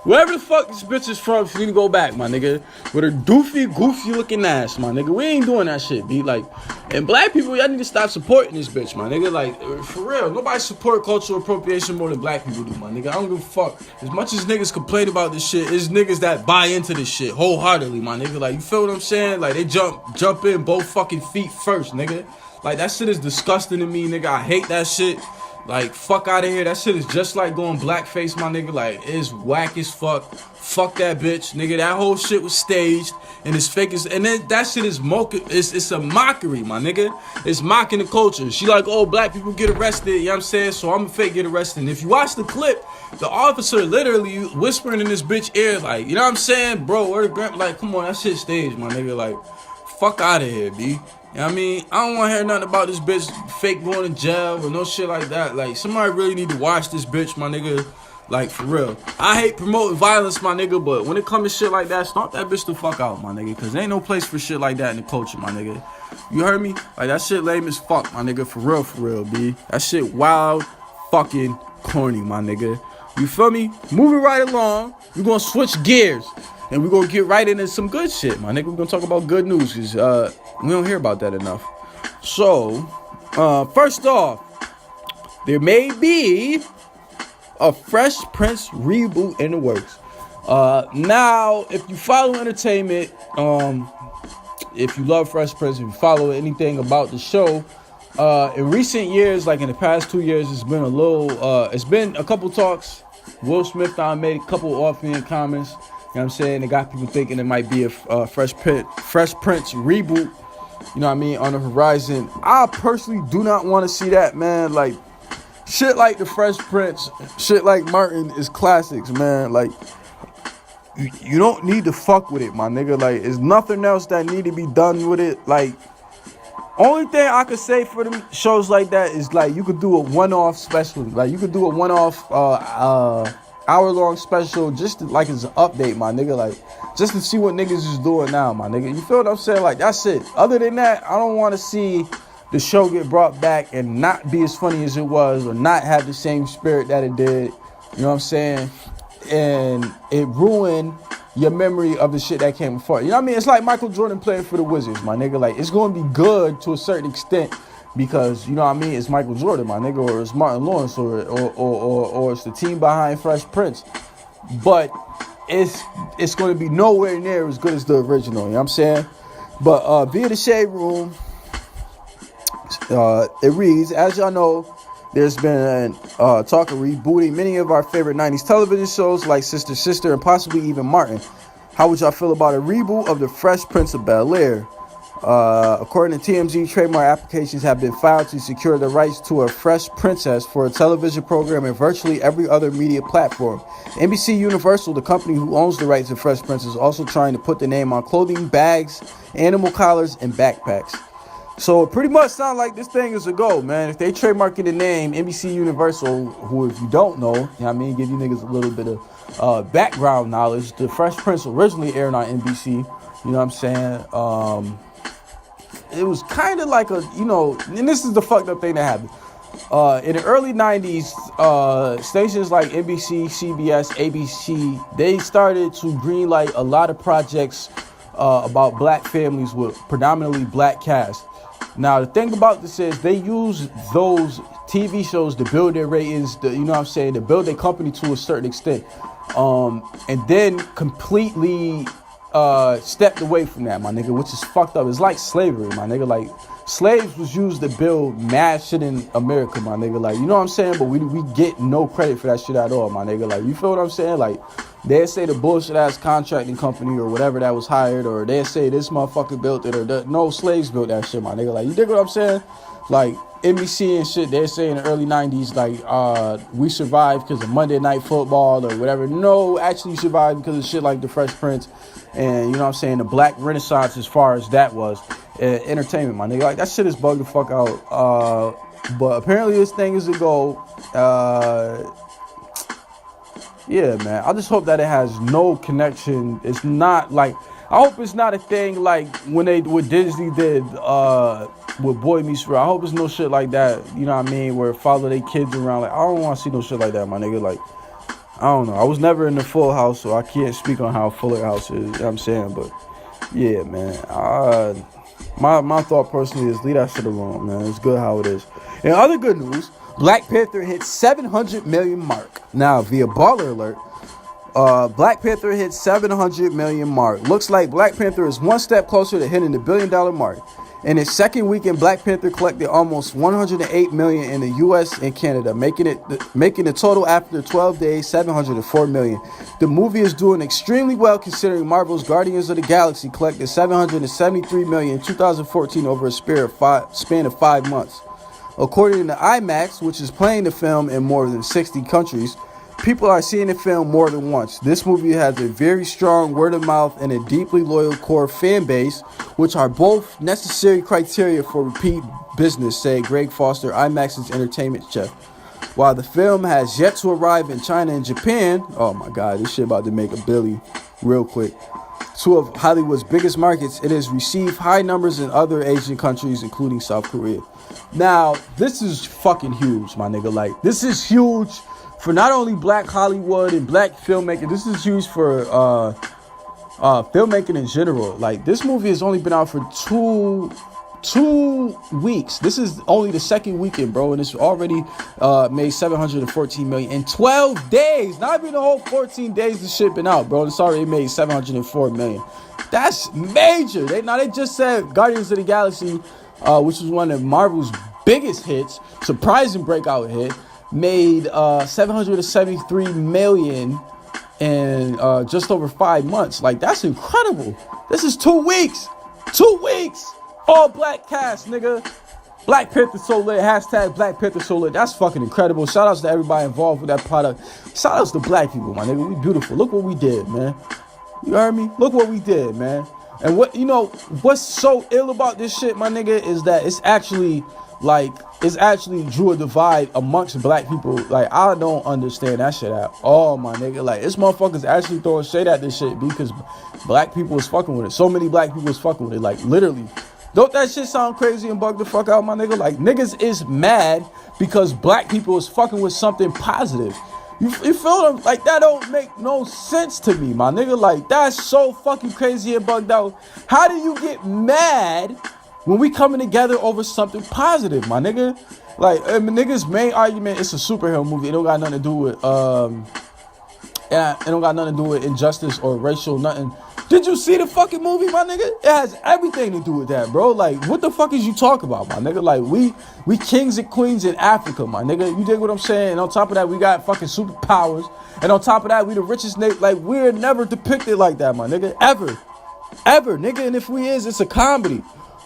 B: Wherever the fuck this bitch is from, she need to go back, my nigga. With her goofy looking ass, my nigga. We ain't doing that shit, B. Like, and black people, y'all need to stop supporting this bitch, my nigga. Like, for real, nobody support cultural appropriation more than black people do, my nigga. I don't give a fuck. As much as niggas complain about this shit, it's niggas that buy into this shit wholeheartedly, my nigga. Like, you feel what I'm saying? Like, they jump in both fucking feet first, nigga. Like, that shit is disgusting to me, nigga. I hate that shit. Like, fuck out of here. That shit is just like going blackface, my nigga. Like, it's whack as fuck. Fuck that bitch, nigga. That whole shit was staged and it's fake as, and then that shit is it's a mockery, my nigga. It's mocking the culture. She like, oh, black people get arrested, you know what I'm saying? So I'm a fake get arrested. And if you watch the clip, the officer literally whispering in this bitch ear, like, you know what I'm saying? Bro, where the grandma, like, come on, that shit staged, my nigga. Like, fuck out of here, B. You know what I mean? I don't want to hear nothing about this bitch fake going to jail or no shit like that. Like, somebody really need to watch this bitch, my nigga. Like, for real. I hate promoting violence, my nigga, but when it comes to shit like that, stomp that bitch the fuck out, my nigga. Because there ain't no place for shit like that in the culture, my nigga. You heard me? Like, that shit lame as fuck, my nigga. For real, B. That shit wild, fucking corny, my nigga. You feel me? Moving right along, we're going to switch gears. And we're going to get right into some good shit, my nigga. We're going to talk about good news because we don't hear about that enough. So, first off, there may be a Fresh Prince reboot in the works. Now, if you follow entertainment, if you love Fresh Prince, if you follow anything about the show, in recent years, like in the past 2 years, it's been a couple talks. Will Smith made a couple offhand comments. You know what I'm saying? It got people thinking it might be a Fresh Prince reboot, you know what I mean, on the horizon. I personally do not want to see that, man. Like, shit like the Fresh Prince, shit like Martin is classics, man. Like, you don't need to fuck with it, my nigga. Like, there's nothing else that need to be done with it. Like, Only thing I could say for them shows like that is like you could do a one-off special. Like you could do a one-off hour-long special just to, like as an update, my nigga. Like just to see what niggas is doing now, my nigga. You feel what I'm saying? Like that's it. Other than that, I don't want to see the show get brought back and not be as funny as it was, or not have the same spirit that it did. You know what I'm saying? And it ruined your memory of the shit that came before. You know what I mean? It's like Michael Jordan playing for the Wizards, my nigga. Like, it's going to be good to a certain extent because, you know what I mean, it's Michael Jordan, my nigga, or it's Martin Lawrence, or it's the team behind Fresh Prince. But it's going to be nowhere near as good as the original, you know what I'm saying? But via the Shade Room, it reads, as y'all know, there's been talk of rebooting many of our favorite 90s television shows like Sister Sister and possibly even Martin. How would y'all feel about a reboot of The Fresh Prince of Bel-Air? According to TMZ, trademark applications have been filed to secure the rights to a Fresh Princess for a television program in virtually every other media platform. NBC Universal, the company who owns the rights to Fresh Prince, is also trying to put the name on clothing, bags, animal collars, and backpacks. So it pretty much sounds like this thing is a go, man. If they trademarking the name NBC Universal, who, if you don't know, you know what I mean, give you niggas a little bit of background knowledge. The Fresh Prince originally aired on NBC, you know what I'm saying? It was kind of like a, you know, and this is the fucked up thing that happened. In the early 90s, stations like NBC, CBS, ABC, they started to greenlight a lot of projects about black families with predominantly black cast. Now, the thing about this is they use those TV shows to build their ratings, you know what I'm saying, to build their company to a certain extent. And then completely stepped away from that, my nigga, which is fucked up. It's like slavery, my nigga. Like, slaves was used to build mad shit in America, my nigga. Like, you know what I'm saying? But we get no credit for that shit at all, my nigga. Like, you feel what I'm saying? Like, they'd say the bullshit ass contracting company or whatever that was hired, or they'd say this motherfucker built it, or no, slaves built that shit, my nigga. Like, you dig what I'm saying? Like, NBC and shit, they're saying in the early 90s, like, we survived because of Monday Night Football or whatever. No, actually survived because of shit like The Fresh Prince and, you know what I'm saying, the black renaissance as far as that was. Entertainment, my nigga. Like, that shit is bugged the fuck out. But apparently this thing is a go. Yeah, man. I just hope that it has no connection. It's not like, I hope it's not a thing like what Disney did with Boy Meets World. I hope it's no shit like that, you know what I mean, where follow their kids around. Like, I don't want to see no shit like that, my nigga. Like, I don't know. I was never in the Full House, so I can't speak on how Fuller House is, you know what I'm saying? But, yeah, man. My thought personally is leave that shit alone, man. It's good how it is. And other good news, Black Panther hit 700 million mark. Now, via Baller Alert, Black Panther hit 700 million mark. Looks like Black Panther is one step closer to hitting the $1 billion mark. In its second weekend, Black Panther collected almost 108 million in the U.S. and Canada, making the total after 12 days 704 million. The movie is doing extremely well considering Marvel's Guardians of the Galaxy collected 773 million in 2014 over a span of 5 months. According to IMAX, which is playing the film in more than 60 countries, people are seeing the film more than once. This movie has a very strong word of mouth and a deeply loyal core fan base, which are both necessary criteria for repeat business, said Greg Foster, IMAX's entertainment chef. While the film has yet to arrive in China and Japan, oh my God, this shit about to make a billy real quick, two of Hollywood's biggest markets, it has received high numbers in other Asian countries, including South Korea. Now, this is fucking huge, my nigga. Like, this is huge for not only black Hollywood and black filmmaking. This is huge for filmmaking in general. Like, this movie has only been out for two weeks. This is only the second weekend, bro, and it's already made 714 million in 12 days. Not even the whole 14 days this shit been out, bro. It's already made 704 million. That's major. They just said Guardians of the Galaxy, which was one of Marvel's biggest hits, surprising breakout hit, made 773 million in just over 5 months. Like, that's incredible. This is 2 weeks. 2 weeks. All black cast, nigga. Black Panther so lit. Hashtag Black Panther so lit. That's fucking incredible. Shout outs to everybody involved with that product. Shout outs to black people, my nigga. We beautiful. Look what we did, man. You heard me? Look what we did, man. And what's so ill about this shit, my nigga, is that it's actually drew a divide amongst black people. Like, I don't understand that shit at all, my nigga. Like, this motherfuckers actually throwing shade at this shit because black people is fucking with it. So many black people is fucking with it. Like, literally. Don't that shit sound crazy and bug the fuck out, my nigga? Like, niggas is mad because black people is fucking with something positive. You feel them? Like, that don't make no sense to me, my nigga. Like, that's so fucking crazy and bugged out. How do you get mad when we coming together over something positive, my nigga? Like, niggas' main argument, it's a superhero movie. It don't got nothing to do with, it don't got nothing to do with injustice or racial nothing. Did you see the fucking movie, my nigga? It has everything to do with that, bro. Like, what the fuck is you talking about, my nigga? Like, we kings and queens in Africa, my nigga. You dig what I'm saying? And on top of that, we got fucking superpowers. And on top of that, we the richest nation. Like, we're never depicted like that, my nigga. Ever, nigga. And if we is, it's a comedy.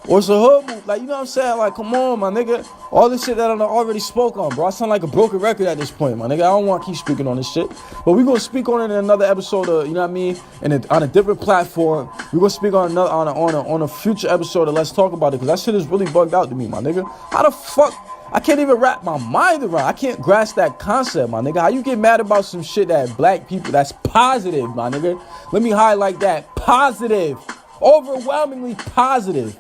B: Or it's a hood movie. Like, you know what I'm saying? Like, come on, my nigga. All this shit that I already spoke on, bro. I sound like a broken record at this point, my nigga. I don't want to keep speaking on this shit. But we're going to speak on it in another episode of, you know what I mean? And on a different platform. We're going to speak on another on a future episode of Let's Talk About It. Because that shit is really bugged out to me, my nigga. How the fuck? I can't even wrap my mind around. I can't grasp that concept, my nigga. How you get mad about some shit that black people, that's positive, my nigga. Let me highlight that. Positive. Overwhelmingly positive.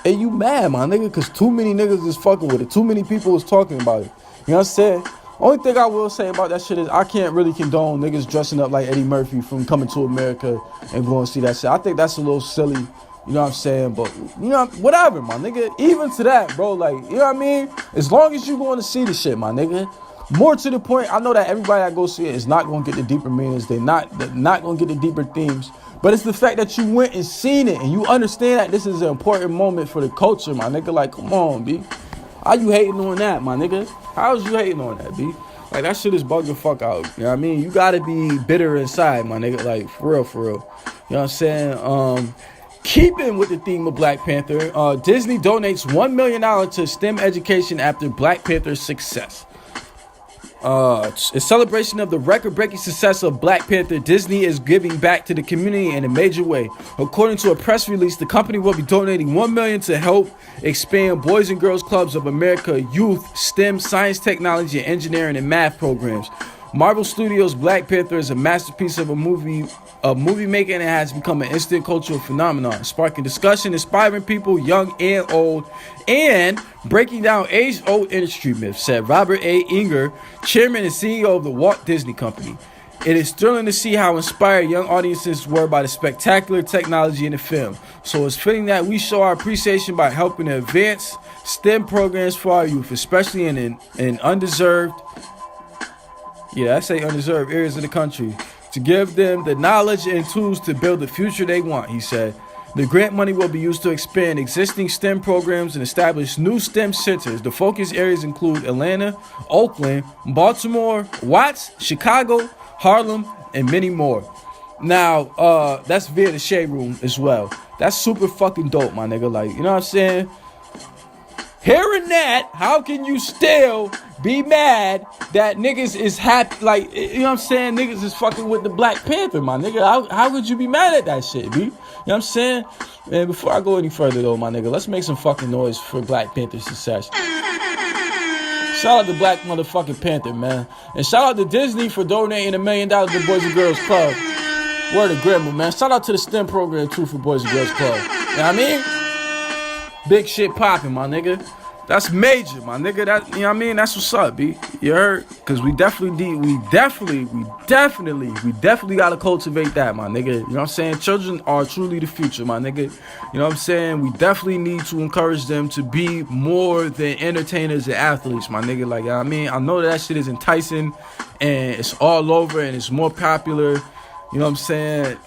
B: And you mad, my nigga, because too many niggas is fucking with it. Too many people is talking about it. You know what I'm saying? Only thing I will say about that shit is I can't really condone niggas dressing up like Eddie Murphy from Coming to America and going to see that shit. I think that's a little silly. You know what I'm saying? But, you know, whatever, my nigga. Even to that, bro, like, you know what I mean? As long as you going to see the shit, my nigga. More to the point, I know that everybody that goes see it is not going to get the deeper meanings. They're not going to get the deeper themes. But it's the fact that you went and seen it and you understand that this is an important moment for the culture, my nigga. Like, come on, B. How you hating on that, my nigga? How is you hating on that, B? Like, that shit is bugging the fuck out. You know what I mean? You gotta be bitter inside, my nigga. Like, for real, for real. You know what I'm saying? Keeping with the theme of Black Panther, Disney donates $1 million to STEM education after Black Panther's success. A celebration of the record-breaking success of Black Panther, Disney is giving back to the community in a major way. According to a press release, the company will be donating $1 million to help expand Boys and Girls Clubs of America youth STEM, science, technology, engineering, and math programs. Marvel Studios' Black Panther is a masterpiece of movie making and has become an instant cultural phenomenon, sparking discussion, inspiring people young and old, and breaking down age-old industry myths, said Robert A. Iger, chairman and CEO of the Walt Disney Company. It is thrilling to see how inspired young audiences were by the spectacular technology in the film. So it's fitting that we show our appreciation by helping to advance STEM programs for our youth, especially in undeserved areas of the country, to give them the knowledge and tools to build the future they want, he said. The grant money will be used to expand existing STEM programs and establish new STEM centers. The focus areas include Atlanta, Oakland, Baltimore, Watts, Chicago, Harlem, and many more. Now, that's via the Shade Room as well. That's super fucking dope, my nigga. Like, you know what I'm saying? Hearing that, how can you still be mad that niggas is happy? Like, you know what I'm saying? Niggas is fucking with the Black Panther, my nigga. How could you be mad at that shit, B? You know what I'm saying? Man, before I go any further, though, my nigga, let's make some fucking noise for Black Panther's success. Shout out to Black motherfucking Panther, man. And shout out to Disney for donating $1 million to Boys and Girls Club. Word of Grandma, man. Shout out to the STEM program, too, for Boys and Girls Club. You know what I mean? Big shit popping, my nigga. That's major, my nigga. That, you know what I mean? That's what's up, B. You heard? Because we definitely gotta cultivate that, my nigga. You know what I'm saying? Children are truly the future, my nigga. You know what I'm saying? We definitely need to encourage them to be more than entertainers and athletes, my nigga. Like, you know what I mean? I know that shit is enticing and it's all over and it's more popular. You know what I'm saying?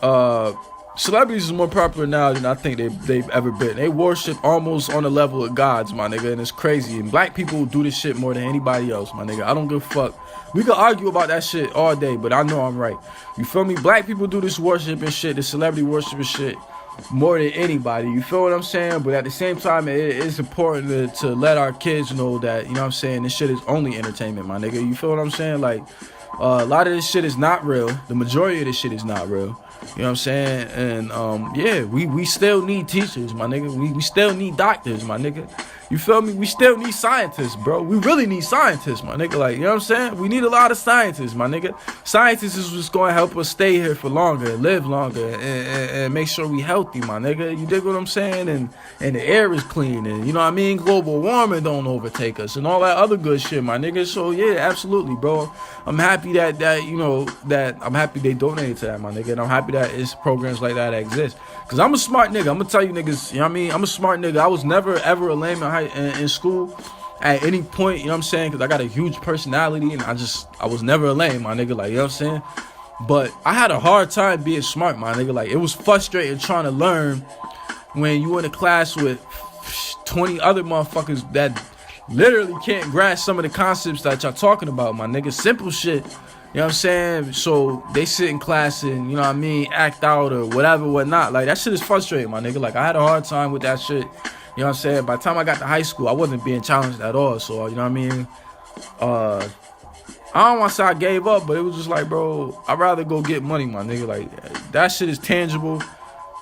B: Celebrities is more popular now than I think they've ever been. They worship almost on the level of gods, my nigga, and it's crazy. And black people do this shit more than anybody else, my nigga. I don't give a fuck. We can argue about that shit all day, but I know I'm right. You feel me? Black people do this worship and shit, this celebrity worship and shit, more than anybody. You feel what I'm saying? But at the same time, it is important to let our kids know that, you know what I'm saying, this shit is only entertainment, my nigga. You feel what I'm saying? Like, A lot of this shit is not real. The majority of this shit is not real. You know what I'm saying? And yeah, we still need teachers, my nigga. We still need doctors, my nigga. You feel me? We still need scientists, bro. We really need scientists, my nigga. Like, you know what I'm saying? We need a lot of scientists, my nigga. Scientists is what's going to help us stay here for longer, live longer, and make sure we healthy, my nigga. You dig what I'm saying? And the air is clean, and you know what I mean? Global warming don't overtake us, and all that other good shit, my nigga. So yeah, absolutely, bro. I'm happy that I'm happy they donated to that, my nigga. And I'm happy that it's programs like that exist. Cause I'm a smart nigga. I'm gonna tell you niggas, you know what I mean? I'm a smart nigga. I was never ever a lame in school at any point, you know what I'm saying? Cause I got a huge personality and I was never a lame, my nigga. Like, you know what I'm saying? But I had a hard time being smart, my nigga. Like, it was frustrating trying to learn when you in a class with 20 other motherfuckers that literally can't grasp some of the concepts that y'all talking about, my nigga. Simple shit. You know what I'm saying? So they sit in class and, you know what I mean, act out or whatever, whatnot. Like, that shit is frustrating, my nigga. Like, I had a hard time with that shit. You know what I'm saying? By the time I got to high school, I wasn't being challenged at all. So, you know what I mean? I don't want to say I gave up, but it was just like, bro, I'd rather go get money, my nigga. Like, that shit is tangible.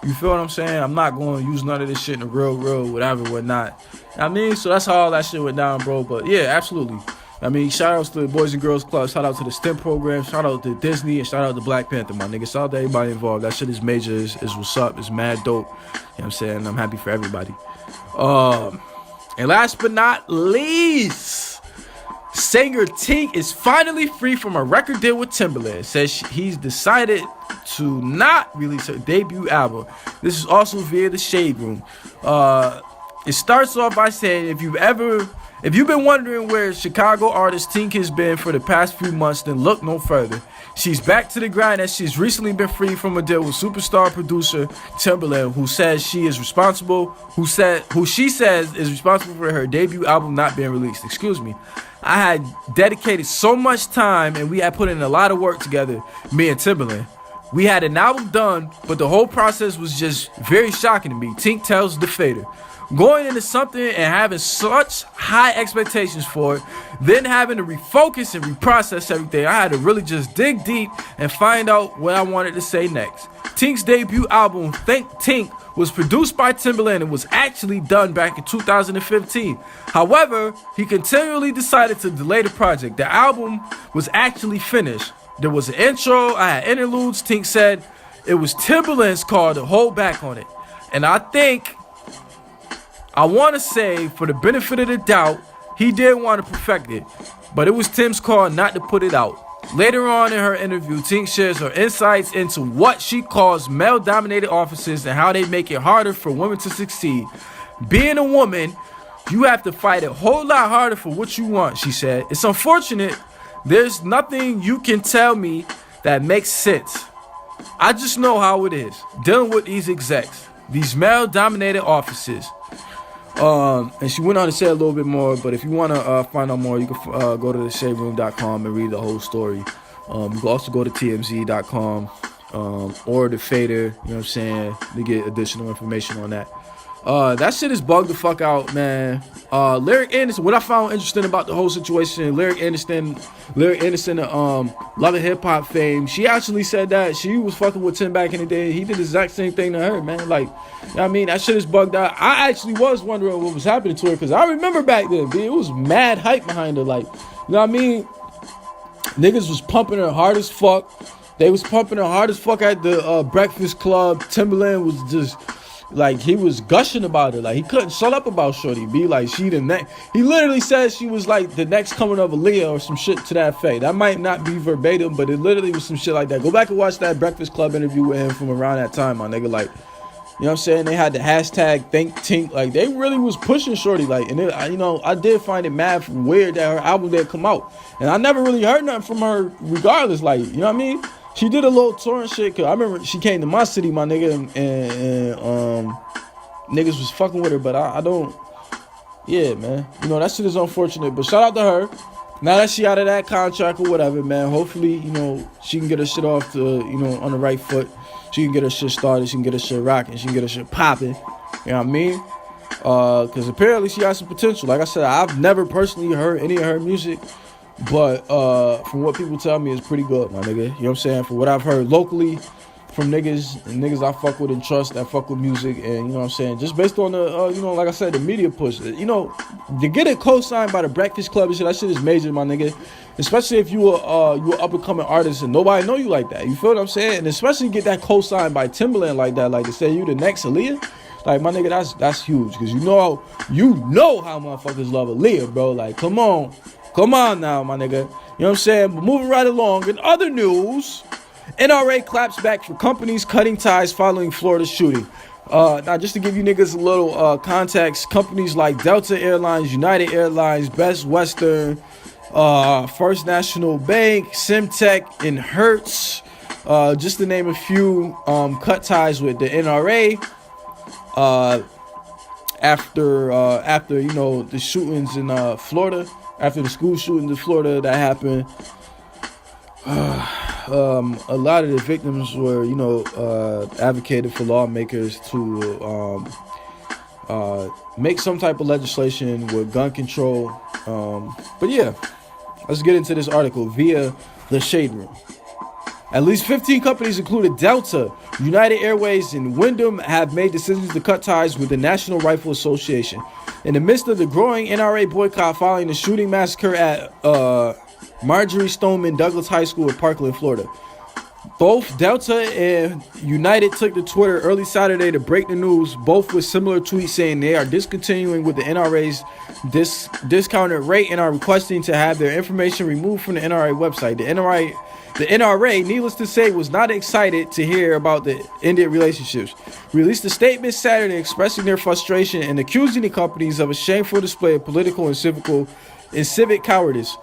B: You feel what I'm saying? I'm not going to use none of this shit in the real, whatever, whatnot. You know what I mean? So that's how all that shit went down, bro. But yeah, absolutely. I mean, shout outs to the Boys and Girls Club. Shout out to the STEM program. Shout out to Disney. And shout out to Black Panther, my nigga. Shout out to everybody involved. That shit is major. Is what's up. It's mad dope. You know what I'm saying? I'm happy for everybody. And last but not least, singer Tink is finally free from a record deal with Timbaland. Says he's decided to not release her debut album. This is also via the Shade Room. It starts off by saying, if you've been wondering where Chicago artist Tink has been for the past few months, then look no further. She's back to the grind as she's recently been free from a deal with superstar producer Timbaland, who she says is responsible for her debut album not being released. Excuse me. I had dedicated so much time and we had put in a lot of work together, me and Timbaland. We had an album done, but the whole process was just very shocking to me, Tink tells The Fader. Going into something and having such high expectations for it, then having to refocus and reprocess everything, I had to really just dig deep and find out what I wanted to say next. Tink's debut album, Tink, was produced by Timbaland and was actually done back in 2015. However, he continually decided to delay the project. The album was actually finished. There was an intro, I had interludes. Tink said it was Timbaland's call to hold back on it. And I want to say, for the benefit of the doubt, he did want to perfect it, but it was Tim's call not to put it out. Later on in her interview, Tink shares her insights into what she calls male-dominated offices and how they make it harder for women to succeed. Being a woman, you have to fight a whole lot harder for what you want, she said. It's unfortunate. There's nothing you can tell me that makes sense. I just know how it is, dealing with these execs, these male-dominated offices. And she went on to say a little bit more, but if you want to find out more, you can go to theshaderoom.com and read the whole story. You can also go to tmz.com or the Fader, you know what I'm saying, to get additional information on that. That shit is bugged the fuck out, man. Lyric Anderson, what I found interesting about the whole situation, Lyric Anderson, Love and Hip Hop fame, she actually said that she was fucking with Tim back in the day. He did the exact same thing to her, man. Like, you know what I mean? That shit is bugged out. I actually was wondering what was happening to her, because I remember back then, it was mad hype behind her. Like, you know what I mean? Niggas was pumping her hard as fuck. They was pumping her hard as fuck at the Breakfast Club. Timbaland was just... like, he was gushing about it. Like, he couldn't shut up about Shorty. Be like, she the next. He literally said she was like the next coming of Aaliyah or some shit to that effect. That might not be verbatim, but it literally was some shit like that. Go back and watch that Breakfast Club interview with him from around that time, my nigga. Like, you know what I'm saying? They had the hashtag Tink. Like, they really was pushing Shorty. Like, and it, you know, I did find it mad weird that her album didn't come out. And I never really heard nothing from her regardless. Like, you know what I mean? She did a little tour and shit, cause I remember she came to my city, my nigga, and niggas was fucking with her, but I don't, yeah, man. You know, that shit is unfortunate, but shout out to her. Now that she out of that contract or whatever, man, hopefully, you know, she can get her shit off to, you know, on the right foot. She can get her shit started, she can get her shit rocking, she can get her shit popping, you know what I mean? Cause apparently she has some potential. Like I said, I've never personally heard any of her music. But from what people tell me, it's pretty good, my nigga. You know what I'm saying? From what I've heard locally from niggas and niggas I fuck with and trust that fuck with music, and you know what I'm saying, just based on the like I said, the media push. You know, to get it co-signed by the Breakfast Club and shit, that shit is major, my nigga. Especially if you a up and coming artist and nobody know you like that. You feel what I'm saying? And especially get that co-signed by Timbaland like that, like to say you the next Aaliyah. Like, my nigga, that's huge, because you know how motherfuckers love Aaliyah, bro. Like, come on now, my nigga. You know what I'm saying? But moving right along, in other news, NRA claps back for companies cutting ties following Florida shooting. Now, just to give you niggas a little context, companies like Delta Airlines, United Airlines, Best Western, First National Bank, Simtech, and Hertz, just to name a few, cut ties with the NRA. After you know, the shootings in Florida, after the school shootings in Florida that happened, a lot of the victims were, you know, advocated for lawmakers to make some type of legislation with gun control. But yeah, let's get into this article via the Shade Room. At least 15 companies, including Delta, United Airways, and Wyndham, have made decisions to cut ties with the National Rifle Association in the midst of the growing NRA boycott following the shooting massacre at Marjorie Stoneman Douglas High School in Parkland, Florida. Both Delta and United took to Twitter early Saturday to break the news, both with similar tweets saying they are discontinuing with the NRA's discounted rate and are requesting to have their information removed from the NRA website. The NRA, needless to say, was not excited to hear about the ended relationships. Released a statement Saturday expressing their frustration and accusing the companies of a shameful display of political and civic cowardice.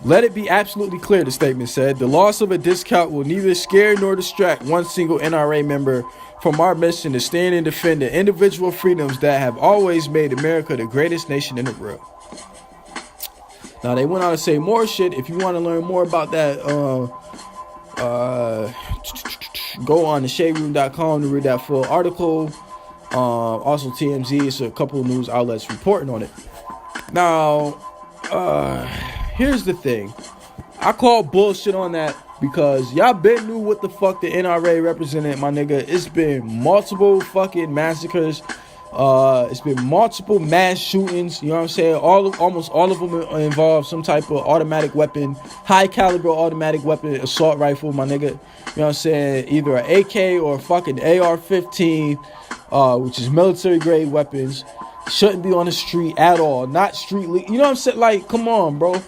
B: Let it be absolutely clear, the statement said, the loss of a discount will neither scare nor distract one single NRA member from our mission to stand and defend the individual freedoms that have always made America the greatest nation in the world. Now, they went on to say more shit. If you want to learn more about that, go on to shaderoom.com to read that full article. Also, TMZ, it's a couple of news outlets reporting on it. Now, here's the thing. I call bullshit on that because y'all been knew what the fuck the NRA represented, my nigga. It's been multiple fucking massacres. It's been multiple mass shootings, you know what I'm saying? Almost all of them involve some type of automatic weapon, high caliber automatic weapon, assault rifle, my nigga. You know what I'm saying? Either an AK or a fucking AR-15, which is military grade weapons. Shouldn't be on the street at all. Not street legal. You know what I'm saying? Like, come on, bro.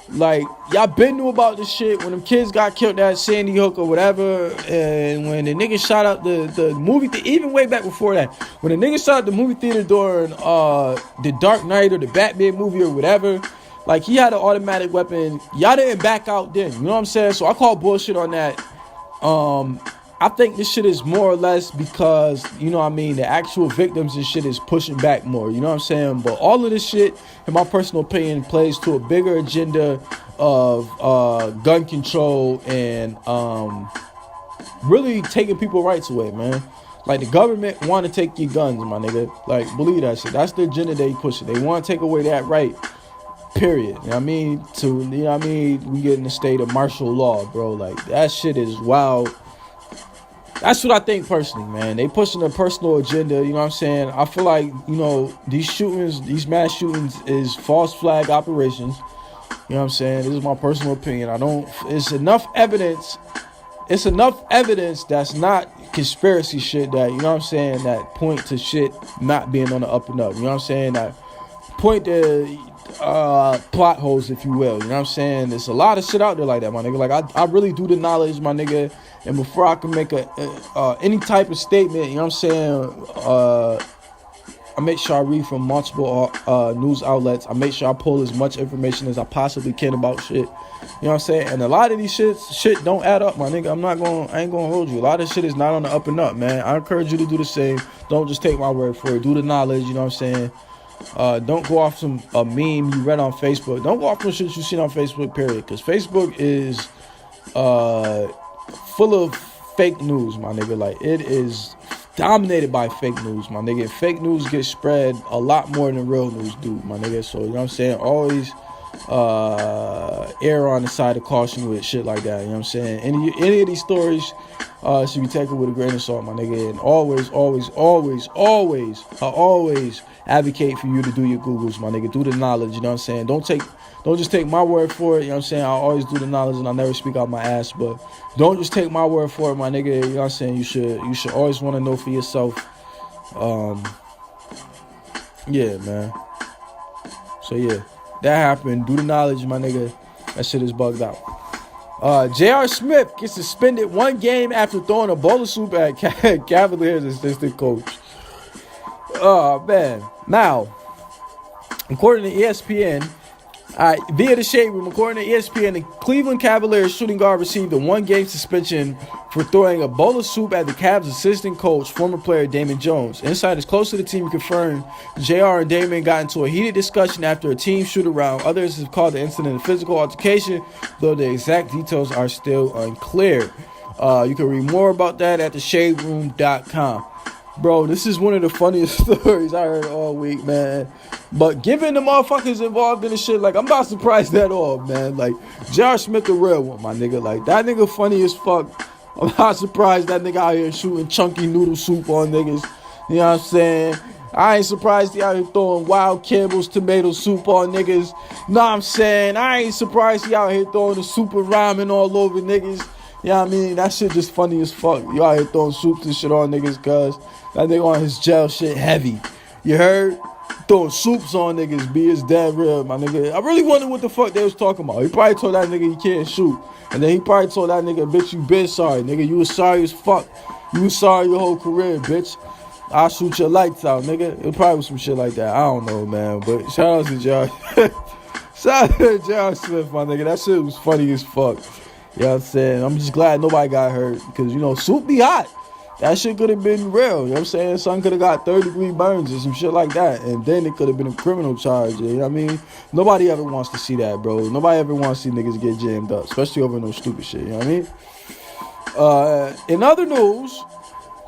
B: Like, y'all been knew about this shit when them kids got killed at Sandy Hook or whatever, and when the nigga shot up the movie theater, even way back before that, when the nigga shot up the movie theater during the Dark Knight or the Batman movie or whatever, like, he had an automatic weapon. Y'all didn't back out then, you know what I'm saying? So I call bullshit on that. I think this shit is more or less because, you know what I mean, the actual victims and shit is pushing back more, you know what I'm saying? But all of this shit, in my personal opinion, plays to a bigger agenda of gun control and really taking people's rights away, man. Like, the government want to take your guns, my nigga. Like, believe that shit. That's the agenda they pushing. They want to take away that right, period. You know what I mean? We get in a state of martial law, bro. Like, that shit is wild. That's what I think personally, man. They pushing a personal agenda, you know what I'm saying? I feel like, you know, these shootings, these mass shootings is false flag operations. You know what I'm saying? This is my personal opinion. It's enough evidence that's not conspiracy shit that, you know what I'm saying, that point to shit not being on the up and up. You know what I'm saying? That point to plot holes, if you will. You know what I'm saying? There's a lot of shit out there like that, my nigga. Like, I really do the knowledge, my nigga. And before I can make any type of statement, you know what I'm saying, I make sure I read from multiple news outlets. I make sure I pull as much information as I possibly can about shit. You know what I'm saying? And a lot of these shit don't add up, my nigga. I ain't gonna hold you. A lot of shit is not on the up and up, man. I encourage you to do the same. Don't just take my word for it. Do the knowledge, you know what I'm saying? Don't go off a meme you read on Facebook. Don't go off some shit you seen on Facebook, period. Because Facebook is full of fake news, my nigga. Like, it is dominated by fake news, my nigga. Fake news gets spread a lot more than real news do, my nigga. So, you know what I'm saying? Always err on the side of caution with shit like that. You know what I'm saying? Any of these stories should be taken with a grain of salt, my nigga. And always, I always advocate for you to do your Googles, my nigga. Do the knowledge, you know what I'm saying? Don't just take my word for it, you know what I'm saying? I always do the knowledge and I never speak out my ass, but don't just take my word for it, my nigga. You know what I'm saying? You should always want to know for yourself. Yeah, man. So yeah, that happened. Do the knowledge, my nigga. That shit is bugged out. J.R. Smith gets suspended 1 game after throwing a bowl of soup at Cavaliers assistant coach. Oh, man. Now, according to ESPN, via the Shade Room, according to ESPN, the Cleveland Cavaliers shooting guard received a 1-game suspension for throwing a bowl of soup at the Cavs assistant coach, former player Damon Jones. Insiders close to the team confirmed JR and Damon got into a heated discussion after a team shoot-around. Others have called the incident a physical altercation, though the exact details are still unclear. You can read more about that at theshaderoom.com. Bro, this is one of the funniest stories I heard all week, man. But given the motherfuckers involved in the shit, like, I'm not surprised at all, man. Like, J.R. Smith the real one, my nigga. Like, that nigga funny as fuck. I'm not surprised that nigga out here shooting chunky noodle soup on niggas. You know what I'm saying? I ain't surprised he out here throwing Wild Campbell's tomato soup on niggas. Know what I'm saying? I ain't surprised he out here throwing the super ramen all over niggas. You know what I mean? That shit just funny as fuck. You out here throwing soups and shit on niggas, cuz that nigga on his jail shit heavy. You heard? Throwing soups on niggas, be his dead real, my nigga. I really wonder what the fuck they was talking about. He probably told that nigga he can't shoot. And then he probably told that nigga, bitch, you been sorry, nigga. You was sorry as fuck. You was sorry your whole career, bitch. I'll shoot your lights out, nigga. It probably was some shit like that. I don't know, man. But shout out to J.R. Shout out to J.R. Smith, my nigga. That shit was funny as fuck. You know what I'm saying? I'm just glad nobody got hurt. Because, you know, soup be hot. That shit could have been real. You know what I'm saying? Son could have got 30-degree burns or some shit like that. And then it could have been a criminal charge. You know what I mean? Nobody ever wants to see that, bro. Nobody ever wants to see niggas get jammed up. Especially over no stupid shit. You know what I mean? In other news,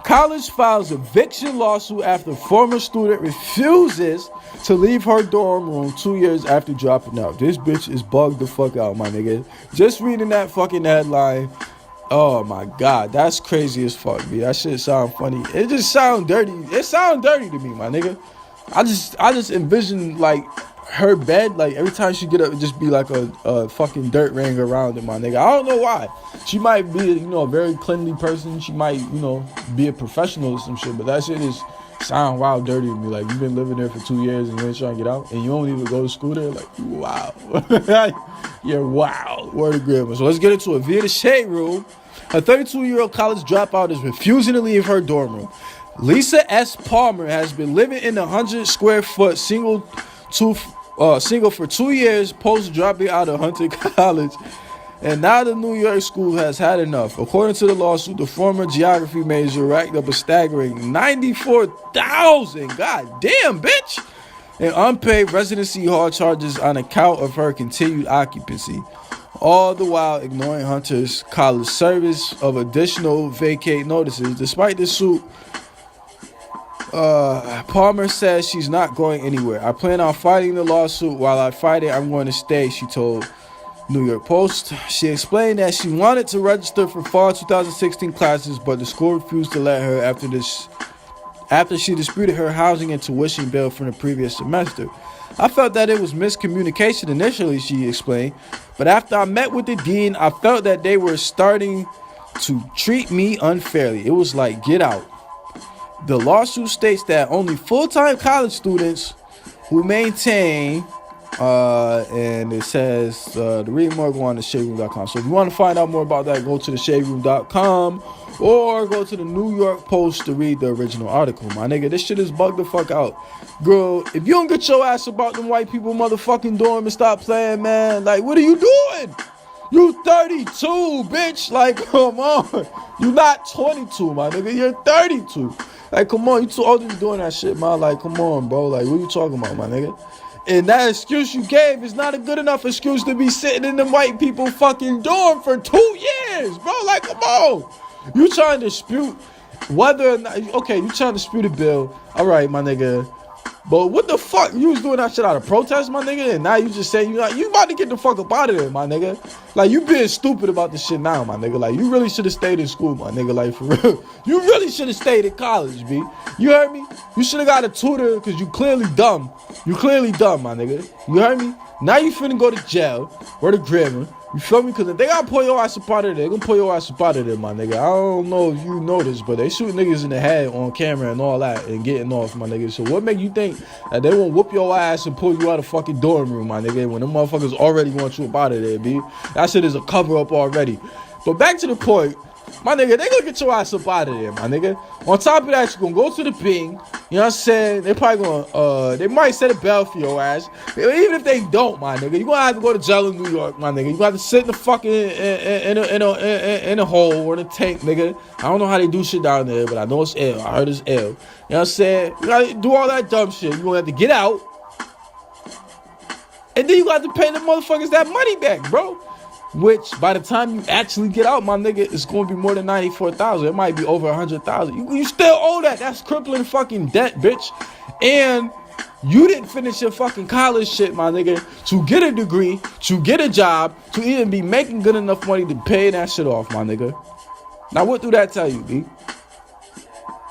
B: college files eviction lawsuit after former student refuses to leave her dorm room 2 years after dropping out. This bitch is bugged the fuck out, my nigga. Just reading that fucking headline. Oh my God, that's crazy as fuck, B. That shit sound funny. It just sound dirty. It sound dirty to me, my nigga. I just envision like her bed, like every time she get up, it just be like a fucking dirt ring around it, my nigga. I don't know why. She might be, you know, a very cleanly person. She might, you know, be a professional or some shit. But that shit is sound wild dirty to me. Like, you've been living there for 2 years and you ain't trying to get out, and you don't even go to school there. Like, wow. You're wild. Word of grammar. So let's get into it. Via the Shade Room, a 32-year-old college dropout is refusing to leave her dorm room. Lisa S. Palmer has been living in a 100-square-foot single for 2 years post dropping out of Hunter College, and now the New York school has had enough. According to the lawsuit, the former geography major racked up a staggering $94,000, goddamn bitch, in unpaid residency hall charges on account of her continued occupancy, all the while ignoring Hunter's college service of additional vacate notices. Despite this suit, Palmer says she's not going anywhere. I plan on fighting the lawsuit. While I fight it, I'm going to stay, she told New York Post. She explained that she wanted to register for fall 2016 classes, but the school refused to let her after she disputed her housing and tuition bill from the previous semester. I felt that it was miscommunication initially, she explained, but after I met with the dean, I felt that they were starting to treat me unfairly. It was like, get out. The lawsuit states that only full-time college students who maintain, and it says, to read more, go on to shaderoom.com. So if you want to find out more about that, go to the shaderoom.com or go to the New York Post to read the original article. My nigga, this shit is bugged the fuck out. Girl, if you don't get your ass about them white people motherfucking dorm and stop playing, man, like, what are you doing? You 32, bitch. Like, come on. You not 22, my nigga. You're 32. Like, come on. You too old to be doing that shit, man. Like, come on, bro. Like, what you talking about, my nigga? And that excuse you gave is not a good enough excuse to be sitting in them white people fucking dorm for 2 years, bro. Like, come on. You trying to dispute whether or not, okay, you trying to dispute a bill. All right, my nigga. But what the fuck? You was doing that shit out of protest, my nigga, and now you just say you about to get the fuck up out of there, my nigga. Like, you being stupid about this shit now, my nigga. Like, you really should have stayed in school, my nigga. Like, for real. You really should have stayed in college, B. You heard me? You should have got a tutor because you clearly dumb. You clearly dumb, my nigga. You heard me? Now you finna go to jail or to grammar. You feel me? Because if they gotta pull your ass up out of there, they gonna pull your ass up out of there, my nigga. I don't know if you know this, but they shoot niggas in the head on camera and all that and getting off, my nigga. So what make you think that they won't whoop your ass and pull you out of fucking dorm room, my nigga, when them motherfuckers already want you up out of there, B? That shit is a cover up already. But back to the point, my nigga, they gonna get your ass up out of there, my nigga. On top of that, you gonna go to the ping. You know what I'm saying? They probably gonna, they might set a bell for your ass. Even if they don't, my nigga, you gonna have to go to jail in New York, my nigga. You gonna have to sit in the fucking, in a hole or in a tank, nigga. I don't know how they do shit down there, but I know it's ill. I heard it's ill. You know what I'm saying? You gotta do all that dumb shit. You gonna have to get out. And then you got to pay the motherfuckers that money back, bro. Which, by the time you actually get out, my nigga, it's going to be more than $94,000. It might be over $100,000. You still owe that. That's crippling fucking debt, bitch. And you didn't finish your fucking college shit, my nigga, to get a degree, to get a job, to even be making good enough money to pay that shit off, my nigga. Now, what do that tell you, B?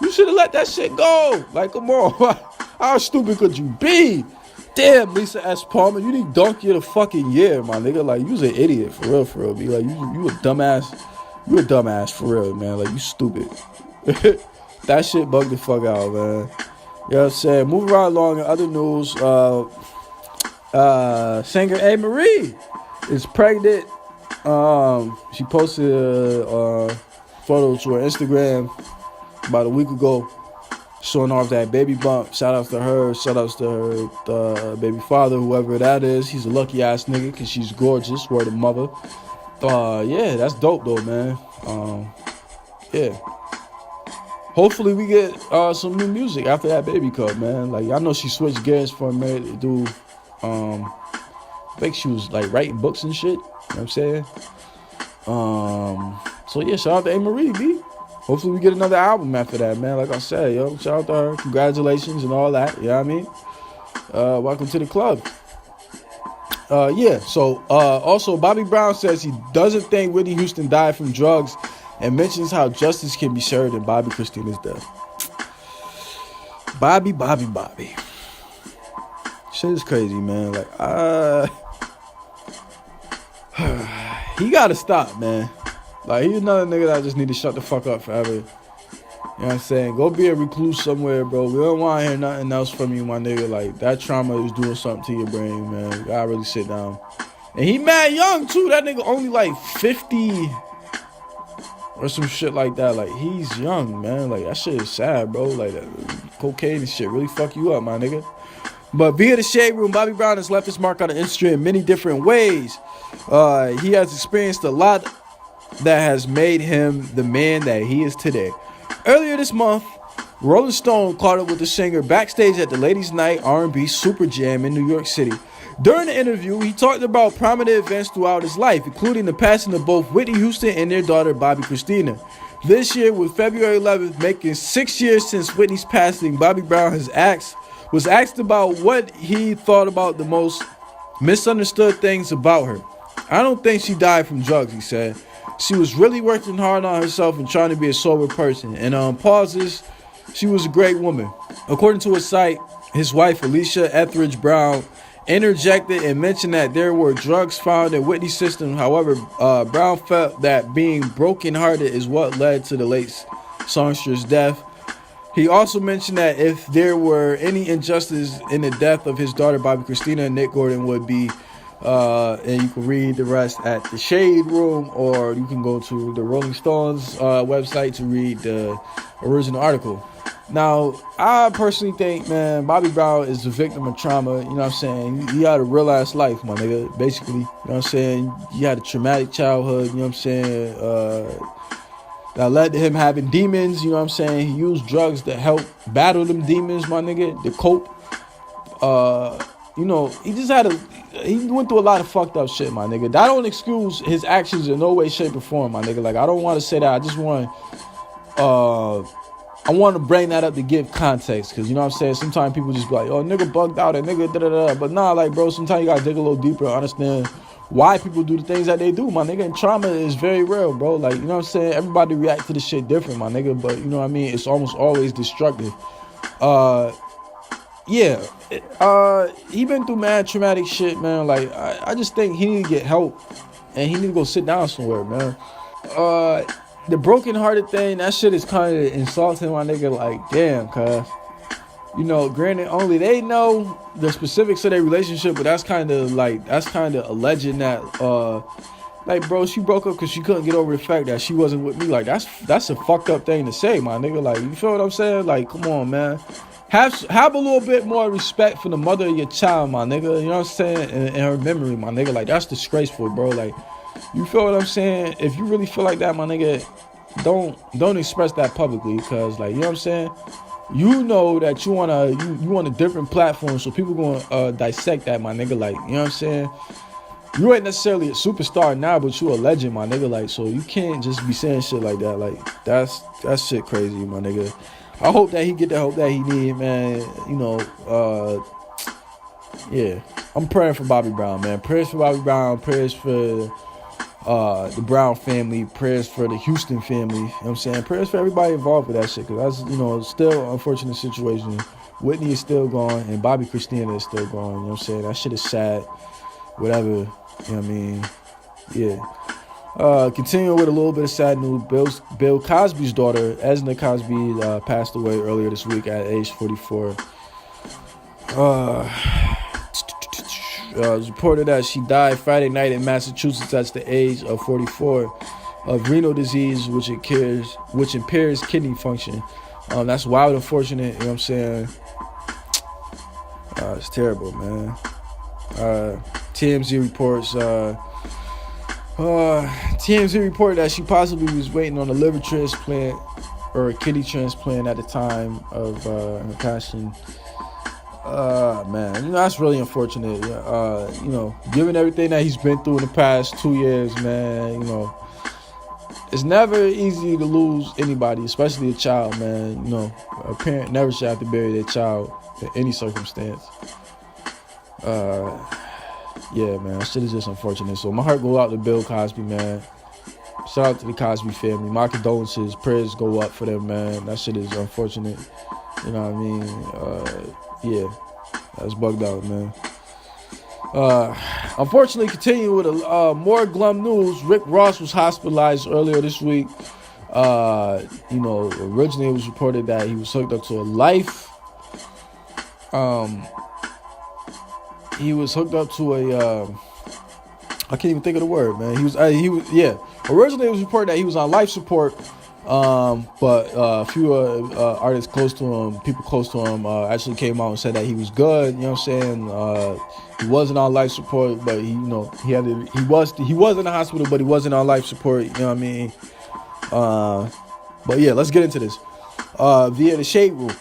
B: You should have let that shit go. Like, come on. How stupid could you be? Damn, Lisa S. Palmer, you need donkey of the fucking year, my nigga. Like, you's an idiot, for real, be like, you a dumbass. You a dumbass, for real, man. Like, you stupid. That shit bugged the fuck out, man. You know what I'm saying? Moving right along in other news, singer A. Marie is pregnant. She posted a photo to her Instagram about a week ago, showing off that baby bump. Shout outs to her. Shout outs to her baby father, whoever that is. He's a lucky ass nigga because she's gorgeous. Word of mother. Yeah, that's dope though, man. Yeah. Hopefully we get some new music after that baby come, man. Like, I know she switched gears for a minute to do. I think she was like writing books and shit. You know what I'm saying? So yeah, shout out to A. Marie, B. Hopefully we get another album after that, man. Like I said, yo, shout out to her. Congratulations and all that. You know what I mean? Welcome to the club. Yeah, so also Bobby Brown says he doesn't think Whitney Houston died from drugs and mentions how justice can be served in Bobby Christina's death. Bobby. Shit is crazy, man. Like, he gotta stop, man. Like, he's another nigga that just need to shut the fuck up forever. You know what I'm saying? Go be a recluse somewhere, bro. We don't want to hear nothing else from you, my nigga. Like, that trauma is doing something to your brain, man. You gotta really sit down. And he mad young, too. That nigga only, like, 50 or some shit like that. Like, he's young, man. Like, that shit is sad, bro. Like, cocaine and shit really fuck you up, my nigga. But via the Shade Room, Bobby Brown has left his mark on the industry in many different ways. He has experienced a lot that has made him the man that he is today. Earlier this month, Rolling Stone caught up with the singer backstage at the Ladies Night R&B Super Jam in New York City. During the interview, he talked about prominent events throughout his life, including the passing of both Whitney Houston and their daughter, Bobby Christina. This year, with February 11th making 6 years since Whitney's passing, Bobby Brown was asked about what he thought about the most misunderstood things about her. I don't think she died from drugs, he said. She was really working hard on herself and trying to be a sober person. And pauses, she was a great woman. According to his site, his wife, Alicia Etheridge Brown, interjected and mentioned that there were drugs found in Whitney's system. However, Brown felt that being brokenhearted is what led to the late songstress death. He also mentioned that if there were any injustice in the death of his daughter, Bobby Christina, Nick Gordon would be and you can read the rest at the Shade Room, or you can go to the Rolling Stones website to read the original article. Now, I personally think, man, Bobby Brown is a victim of trauma. You know what I'm saying? He had a real ass life, my nigga, basically. You know what I'm saying? He had a traumatic childhood, you know what I'm saying? That led to him having demons, you know what I'm saying? He used drugs to help battle them demons, my nigga, to cope. You know, he went through a lot of fucked up shit, my nigga. That don't excuse his actions in no way, shape, or form, my nigga. Like, I don't want to say that. I just want I want to bring that up to give context, because you know what I'm saying, sometimes people just be like, oh, nigga bugged out, and nigga da-da-da, but nah, like, bro, sometimes you gotta dig a little deeper and understand why people do the things that they do, my nigga. And trauma is very real, bro. Like, you know what I'm saying, everybody react to this shit different, my nigga, but you know what I mean, it's almost always destructive. Yeah, he been through mad traumatic shit, man. Like, I just think he need to get help, and he need to go sit down somewhere, man. The broken-hearted thing, that shit is kind of insulting, my nigga. Like, damn, cuz, you know, granted, only they know the specifics of their relationship, but that's kind of alleging that, like, bro, she broke up because she couldn't get over the fact that she wasn't with me. Like, that's a fucked up thing to say, my nigga. Like, you feel what I'm saying? Like, come on, man. Have a little bit more respect for the mother of your child, my nigga. You know what I'm saying? In her memory, my nigga. Like, that's disgraceful, bro. Like, you feel what I'm saying? If you really feel like that, my nigga, don't express that publicly, because, like, you know what I'm saying? You know that you want a different platform, so people gonna dissect that, my nigga. Like, you know what I'm saying? You ain't necessarily a superstar now, but you a legend, my nigga. Like, so you can't just be saying shit like that. Like, that's shit crazy, my nigga. I hope that he get the help that he need, man. You know, yeah. I'm praying for Bobby Brown, man. Prayers for Bobby Brown. Prayers for the Brown family. Prayers for the Houston family. You know what I'm saying? Prayers for everybody involved with that shit, because that's, you know, still an unfortunate situation. Whitney is still gone, and Bobby Christina is still gone. You know what I'm saying? That shit is sad. Whatever. You know what I mean? Yeah. Continuing with a little bit of sad news, Bill Cosby's daughter, Esna Cosby, passed away earlier this week at age 44. It was reported that she died Friday night in Massachusetts at the age of 44 of renal disease, which impairs kidney function. That's wild, unfortunate. You know what I'm saying? It's terrible, man. TMZ reports. TMZ reported that she possibly was waiting on a liver transplant or a kidney transplant at the time of her passing. Man, you know, that's really unfortunate. You know, given everything that he's been through in the past 2 years, man, you know, it's never easy to lose anybody, especially a child, man. You know, a parent never should have to bury their child in any circumstance. Yeah, man, that shit is just unfortunate. So my heart go out to Bill Cosby, man. Shout out to the Cosby family. My condolences, prayers go up for them, man. That shit is unfortunate. You know what I mean? Yeah, that's bugged out, man. Unfortunately, continuing with more glum news, Rick Ross was hospitalized earlier this week. You know, originally it was reported that he was hooked up to a life. He was hooked up to a, I can't even think of the word, man. He was, originally it was reported that he was on life support, but a few artists close to him, people close to him, actually came out and said that he was good. You know what I'm saying? He wasn't on life support, but he was in the hospital, but he wasn't on life support. You know what I mean? But yeah, let's get into this. Via the Shade Room.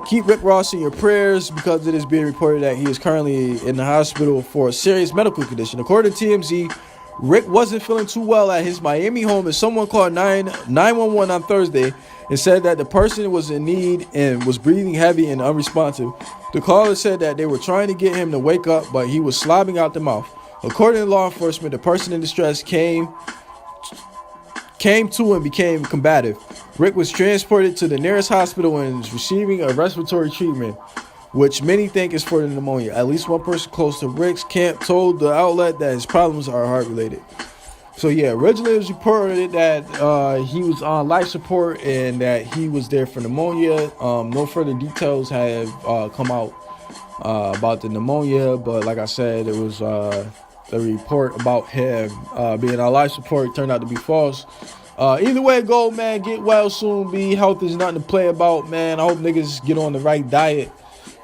B: Keep Rick Ross in your prayers, because it is being reported that he is currently in the hospital for a serious medical condition. According to TMZ, Rick wasn't feeling too well at his Miami home, and someone called 911 on Thursday and said that the person was in need and was breathing heavy and unresponsive. The caller said that they were trying to get him to wake up, but he was slobbing out the mouth. According to law enforcement, the person in distress came to and became combative. Rick was transported to the nearest hospital and is receiving a respiratory treatment, which many think is for the pneumonia. At least one person close to Rick's camp told the outlet that his problems are heart-related. So yeah, originally it was reported that he was on life support and that he was there for pneumonia. No further details have come out about the pneumonia, but like I said, it was the report about him being on life support turned out to be false. Either way it go, man, get well soon, B. Health is nothing to play about, man. I hope niggas get on the right diet.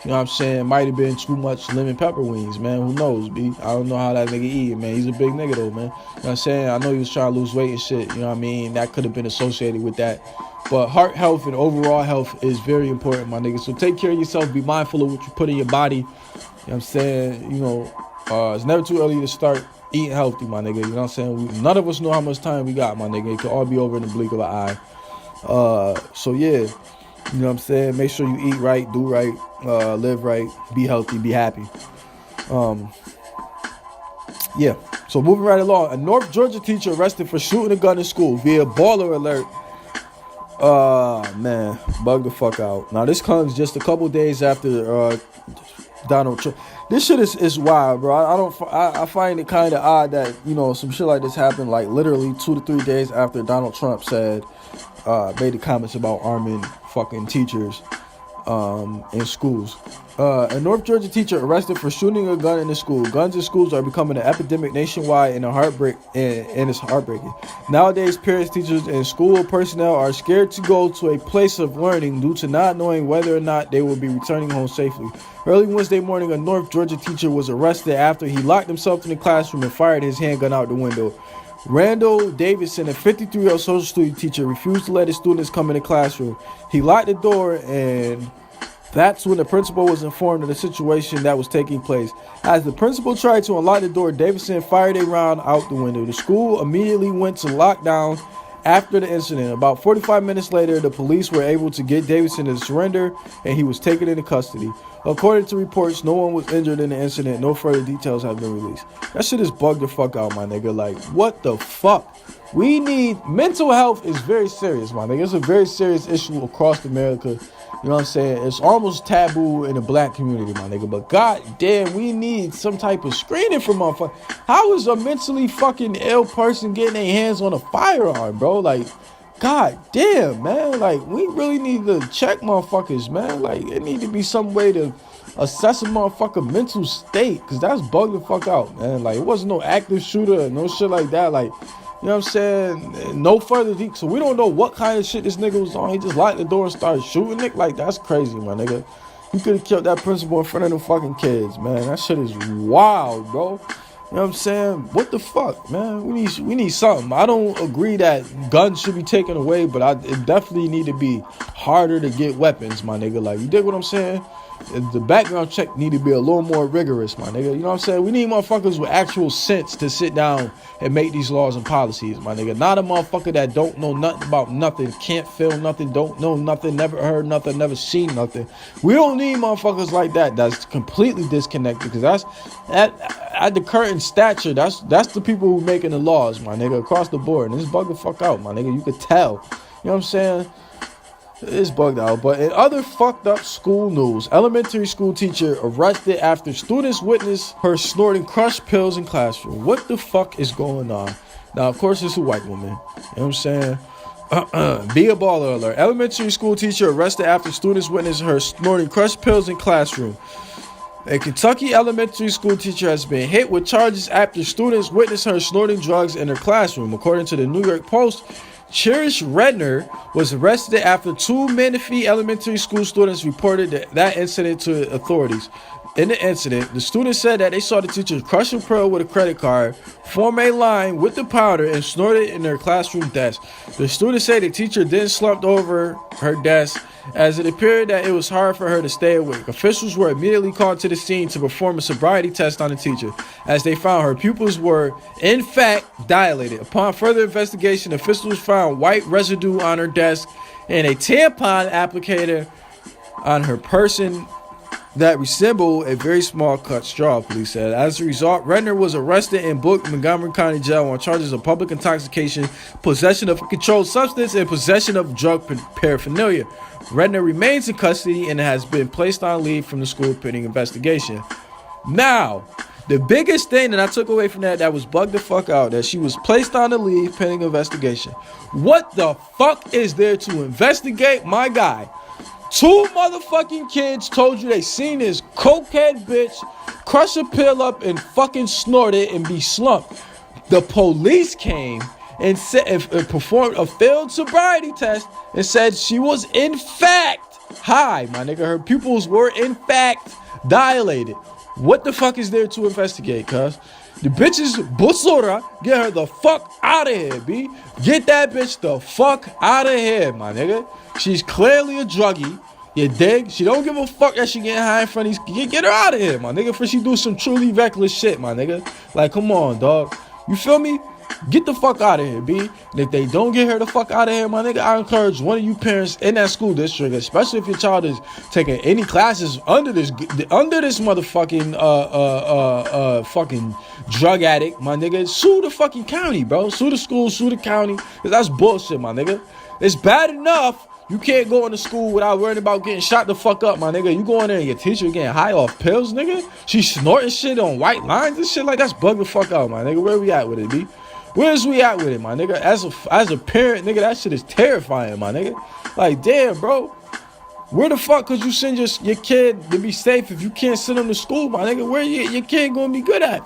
B: You know what I'm saying? Might have been too much lemon pepper wings, man. Who knows, B? I don't know how that nigga eat, man. He's a big nigga, though, man. You know what I'm saying? I know he was trying to lose weight and shit. You know what I mean? That could have been associated with that. But heart health and overall health is very important, my nigga. So take care of yourself. Be mindful of what you put in your body. You know what I'm saying? You know, it's never too early to start eating healthy, my nigga. You know what I'm saying? None of us know how much time we got, my nigga. It could all be over in the blink of an eye. So yeah, you know what I'm saying? Make sure you eat right, do right, live right, be healthy, be happy. Yeah. So moving right along, a North Georgia teacher arrested for shooting a gun in school via baller alert. Man, bug the fuck out. Now this comes just a couple days after Donald Trump. This shit is wild, bro. I find it kind of odd that, you know, some shit like this happened like literally 2 to 3 days after Donald Trump made the comments about arming fucking teachers in schools. A North Georgia teacher arrested for shooting a gun in a school. Guns in schools are becoming an epidemic nationwide, and it's heartbreaking. Nowadays, parents, teachers, and school personnel are scared to go to a place of learning due to not knowing whether or not they will be returning home safely. Early Wednesday morning, a North Georgia teacher was arrested after he locked himself in the classroom and fired his handgun out the window. Randall Davidson, a 53-year-old social studies teacher, refused to let his students come in the classroom. He locked the door, and that's when the principal was informed of the situation that was taking place. As the principal tried to unlock the door, Davidson fired a round out the window. The school immediately went to lockdown after the incident. About 45 minutes later, the police were able to get Davidson to surrender, and he was taken into custody. According to reports, no one was injured in the incident. No further details have been released. That shit is bugged the fuck out, my nigga. Like, what the fuck? We need... Mental health is very serious, my nigga. It's a very serious issue across America. You know what I'm saying? It's almost taboo in the black community, my nigga. But goddamn, we need some type of screening for motherfuckers. How is a mentally fucking ill person getting their hands on a firearm, bro? Like, goddamn, man. Like, we really need to check motherfuckers, man. Like, it need to be some way to assess a motherfucker mental state, because that's bugged the fuck out, man. Like, it wasn't no active shooter or no shit like that. Like, you know what I'm saying? No further details. So we don't know what kind of shit this nigga was on. He just locked the door and started shooting it. Like, that's crazy, my nigga. He could have killed that principal in front of them fucking kids, man. That shit is wild, bro. You know what I'm saying? What the fuck, man? We need something. I don't agree that guns should be taken away, but it definitely need to be harder to get weapons, my nigga. Like, you dig what I'm saying? The background check need to be a little more rigorous, my nigga. You know what I'm saying? We need motherfuckers with actual sense to sit down and make these laws and policies, my nigga. Not a motherfucker that don't know nothing about nothing, can't feel nothing, don't know nothing, never heard nothing, never seen nothing. We don't need motherfuckers like that. That's completely disconnected, because that's at the current stature. That's the people who making the laws, my nigga, across the board. And it's bugged the fuck out, my nigga. You could tell. You know what I'm saying? It's bugged out. But in other fucked up school news, elementary school teacher arrested after students witnessed her snorting crushed pills in classroom. What the fuck is going on? Now, of course, it's a white woman. You know what I'm saying? Be a baller alert. Elementary school teacher arrested after students witnessed her snorting crushed pills in classroom. A Kentucky elementary school teacher has been hit with charges after students witnessed her snorting drugs in her classroom. According to the New York Post, Cherish Redner was arrested after 2 Menifee elementary school students reported that incident to authorities. In the incident, the students said that they saw the teacher crush a pill with a credit card, form a line with the powder, and snort it in their classroom desk. The students say the teacher then slumped over her desk, as it appeared that it was hard for her to stay awake. Officials were immediately called to the scene to perform a sobriety test on the teacher, as they found her pupils were, in fact, dilated. Upon further investigation, officials found white residue on her desk and a tampon applicator on her person that resembled a very small cut straw, police said. As a result, Redner was arrested and booked in Montgomery County Jail on charges of public intoxication, possession of a controlled substance, and possession of drug paraphernalia. Redner remains in custody and has been placed on leave from the school pending investigation. Now, the biggest thing that I took away from that was bugged the fuck out, that she was placed on the leave pending investigation. What the fuck is there to investigate, my guy? 2 motherfucking kids told you they seen this cokehead bitch crush a pill up and fucking snort it and be slumped. The police came and said, performed a failed sobriety test and said she was in fact high, my nigga. Her pupils were in fact dilated. What the fuck is there to investigate, cuz? The bitch is busura. Get her the fuck out of here, B. Get that bitch the fuck out of here, my nigga. She's clearly a druggie. You dig? She don't give a fuck that she getting high in front of these. Get her out of here, my nigga, for she do some truly reckless shit, my nigga. Like, come on, dog. You feel me? Get the fuck out of here, B. And if they don't get her the fuck out of here, my nigga, I encourage one of you parents in that school district, especially if your child is taking any classes under this motherfucking fucking drug addict, my nigga, sue the fucking county, bro. Sue the school, sue the county, cause that's bullshit, my nigga. It's bad enough you can't go into school without worrying about getting shot the fuck up, my nigga. You go in there and your teacher getting high off pills, nigga. She snorting shit on white lines and shit like that's bug the fuck out, my nigga. Where we at with it, B? Where's we at with it, my nigga? As a parent, nigga, that shit is terrifying, my nigga. Like, damn, bro. Where the fuck could you send your kid to be safe if you can't send him to school, my nigga? Where your kid gonna be good at?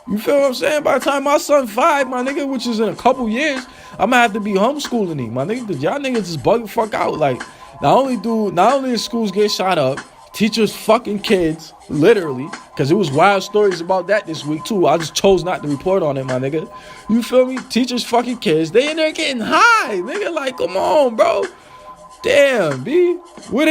B: You feel what I'm saying? By the time my son 5, my nigga, which is in a couple years, I'm gonna have to be homeschooling him, my nigga, cause y'all niggas just bug the fuck out. Like, not only the schools get shot up, teachers fucking kids, literally, because it was wild stories about that this week too. I just chose not to report on it, my nigga. You feel me? Teachers fucking kids, they in there getting high, nigga. Like, come on, bro. Damn, B. What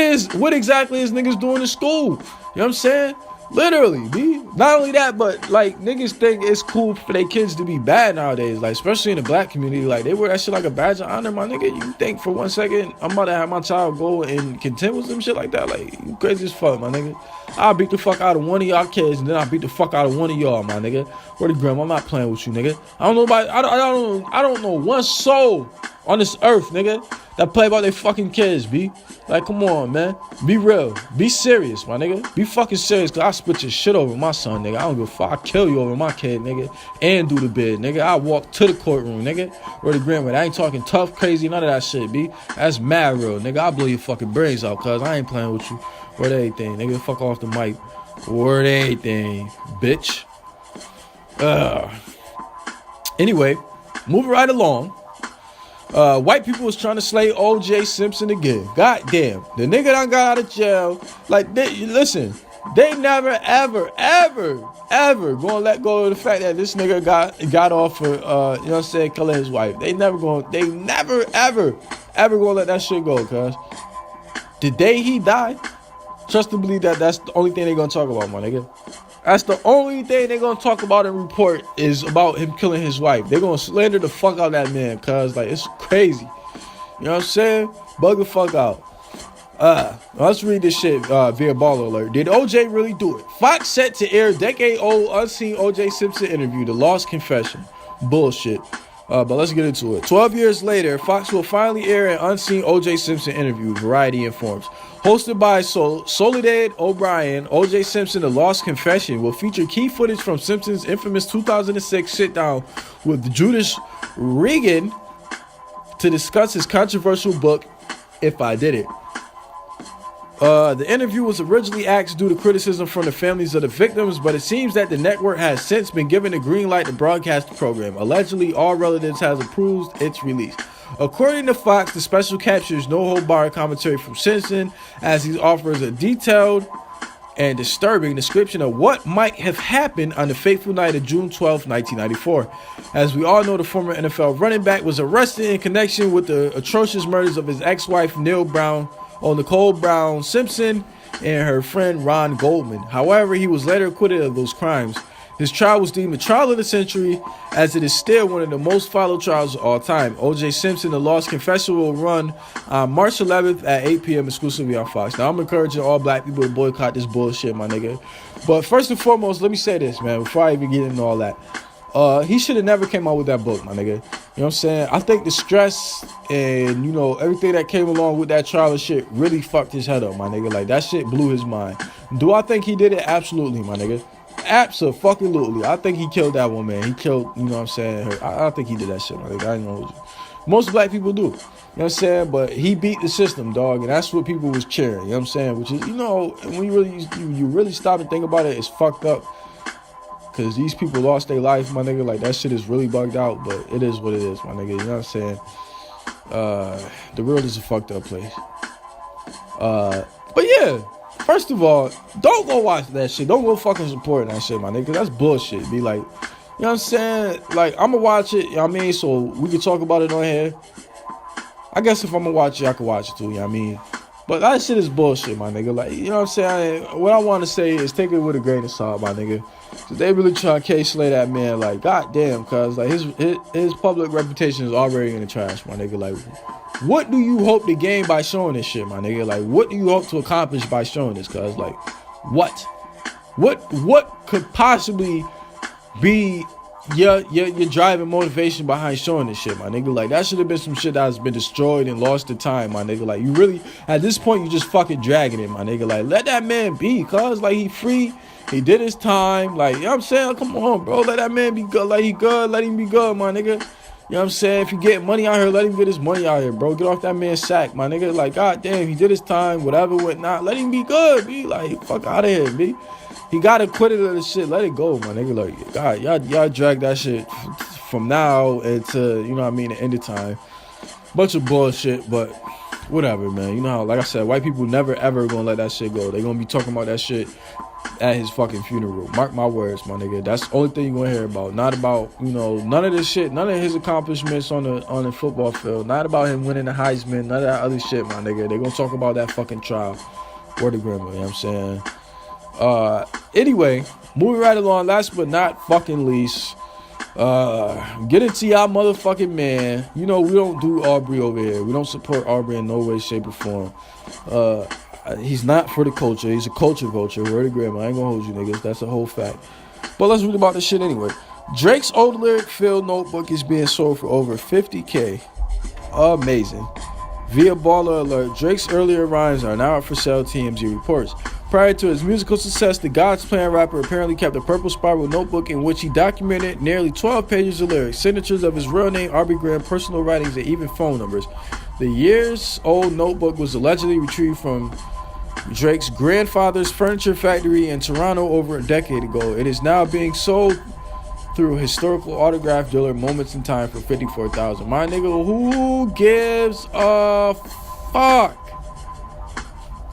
B: exactly is niggas doing in school? You know what I'm saying? Literally, B. Not only that, but like niggas think it's cool for their kids to be bad nowadays. Like, especially in the black community, like they wear that shit like a badge of honor, my nigga. You think for 1 second I'm about to have my child go and contend with some shit like that? Like, you crazy as fuck, my nigga. I'll beat the fuck out of one of y'all kids, and then I'll beat the fuck out of one of y'all, my nigga. Word of grandma, I'm not playing with you, nigga. I don't know one soul on this earth, nigga, that play about their fucking kids, B. Like, come on, man. Be real. Be serious, my nigga. Be fucking serious, cause I split your shit over my son, nigga. I don't give a fuck. I kill you over my kid, nigga. And do the bid, nigga. I walk to the courtroom, nigga. Word of grandma. I ain't talking tough, crazy, none of that shit, B. That's mad real, nigga. I'll blow your fucking brains out, cuz I ain't playing with you. Word everything, nigga. Fuck off the mic. Word everything, bitch. Anyway, moving right along. White people was trying to slay O.j Simpson again. God damn. The nigga done got out of jail. Like, listen, they never, ever gonna let go of the fact that this nigga got off for, you know what I'm saying, killing his wife. They never, ever gonna let that shit go, cuz. The day he died, trust to believe that's the only thing they gonna talk about, my nigga. That's the only thing they're gonna talk about and report is about him killing his wife. They're gonna slander the fuck out of that man, cuz, like, it's crazy. You know what I'm saying? Bug the fuck out. Let's read this shit via baller alert. Did OJ really do it? Fox set to air decade-old unseen O.J. Simpson interview, The Lost Confession. Bullshit. But let's get into it. 12 years later, Fox will finally air an unseen O.J. Simpson interview, Variety informs. Hosted by Soledad O'Brien, O.J. Simpson, The Lost Confession will feature key footage from Simpson's infamous 2006 sit-down with Judas Regan to discuss his controversial book, If I Did It. The interview was originally axed due to criticism from the families of the victims, but it seems that the network has since been given the green light to broadcast the program. Allegedly, all relatives has approved its release. According to Fox, the special captures no-hold-barred commentary from Simpson as he offers a detailed and disturbing description of what might have happened on the fateful night of June 12, 1994. As we all know, the former NFL running back was arrested in connection with the atrocious murders of his ex-wife Nicole Brown Simpson and her friend Ron Goldman. However, he was later acquitted of those crimes. His trial was deemed the trial of the century, as it is still one of the most followed trials of all time. O.J. Simpson, The Lost Confession, will run on March 11th at 8 p.m. exclusively on Fox. Now, I'm encouraging all black people to boycott this bullshit, my nigga. But first and foremost, let me say this, man, before I even get into all that. He should have never came out with that book, my nigga. You know what I'm saying? I think the stress and, you know, everything that came along with that trial and shit really fucked his head up, my nigga. Like, that shit blew his mind. Do I think he did it? Absolutely, my nigga. Absolutely. I think he killed that woman. He killed, you know what I'm saying, her. I think he did that shit, my nigga. I know. Most black people do. You know what I'm saying? But he beat the system, dog, and that's what people was cheering. You know what I'm saying? Which is, you know, when you really stop and think about it, it's fucked up. Because these people lost their life, my nigga. Like, that shit is really bugged out, but it is what it is, my nigga. You know what I'm saying? The world is a fucked up place. But yeah, first of all, don't go watch that shit. Don't go fucking support that shit, my nigga. That's bullshit. Be like, you know what I'm saying? Like, I'm gonna watch it, you know what I mean? So we can talk about it on here. I guess if I'm gonna watch it, I can watch it too, you know what I mean? But that shit is bullshit, my nigga. Like, you know what I'm saying? What I want to say is take it with a grain of salt, my nigga. So they really trying to slay that man, like, goddamn, cuz, like, his public reputation is already in the trash, my nigga. Like, what do you hope to gain by showing this shit, my nigga? Like, what do you hope to accomplish by showing this, cuz? Like, what? What could possibly be your driving motivation behind showing this shit, my nigga? Like, that should have been some shit that has been destroyed and lost to time, my nigga. Like, you really, at this point, you just fucking dragging it, my nigga. Like, let that man be, cuz, like, he free. He did his time. Like, you know what I'm saying? Come on, bro. Let that man be good. Like, he good. Let him be good, my nigga. You know what I'm saying? If you get money out here, let him get his money out here, bro. Get off that man's sack, my nigga. Like, goddamn, he did his time, whatever, whatnot. Let him be good, be like, fuck out of here, be. He got acquitted of this shit. Let it go, my nigga. Like, God, y'all drag that shit from now into, you know what I mean, the end of time. Bunch of bullshit, but whatever, man. You know how, like I said, white people never, ever gonna let that shit go. They gonna be talking about that shit at his fucking funeral. Mark my words, my nigga. That's the only thing you're gonna hear about. Not about, you know, none of this shit, none of his accomplishments on the football field. Not about him winning the Heisman, none of that other shit, my nigga. They gonna talk about that fucking trial. Word of grandma, you know what I'm saying? Anyway, moving right along, last but not fucking least, get into y'all motherfucking man. You know, we don't do Aubrey over here. We don't support Aubrey in no way, shape, or form. He's not for the culture. He's a culture vulture. Word of grandma. I ain't gonna hold you niggas. That's a whole fact. But let's read about this shit anyway. Drake's old lyric-filled notebook is being sold for over $50K. Amazing. Via Baller Alert, Drake's earlier rhymes are now up for sale, TMZ reports. Prior to his musical success, the God's Plan rapper apparently kept a purple spiral notebook in which he documented nearly 12 pages of lyrics, signatures of his real name, Aubrey Graham, personal writings, and even phone numbers. The years-old notebook was allegedly retrieved from Drake's grandfather's furniture factory in Toronto over a decade ago. It is now being sold through historical autograph dealer Moments in Time for $54,000. My nigga, who gives a fuck?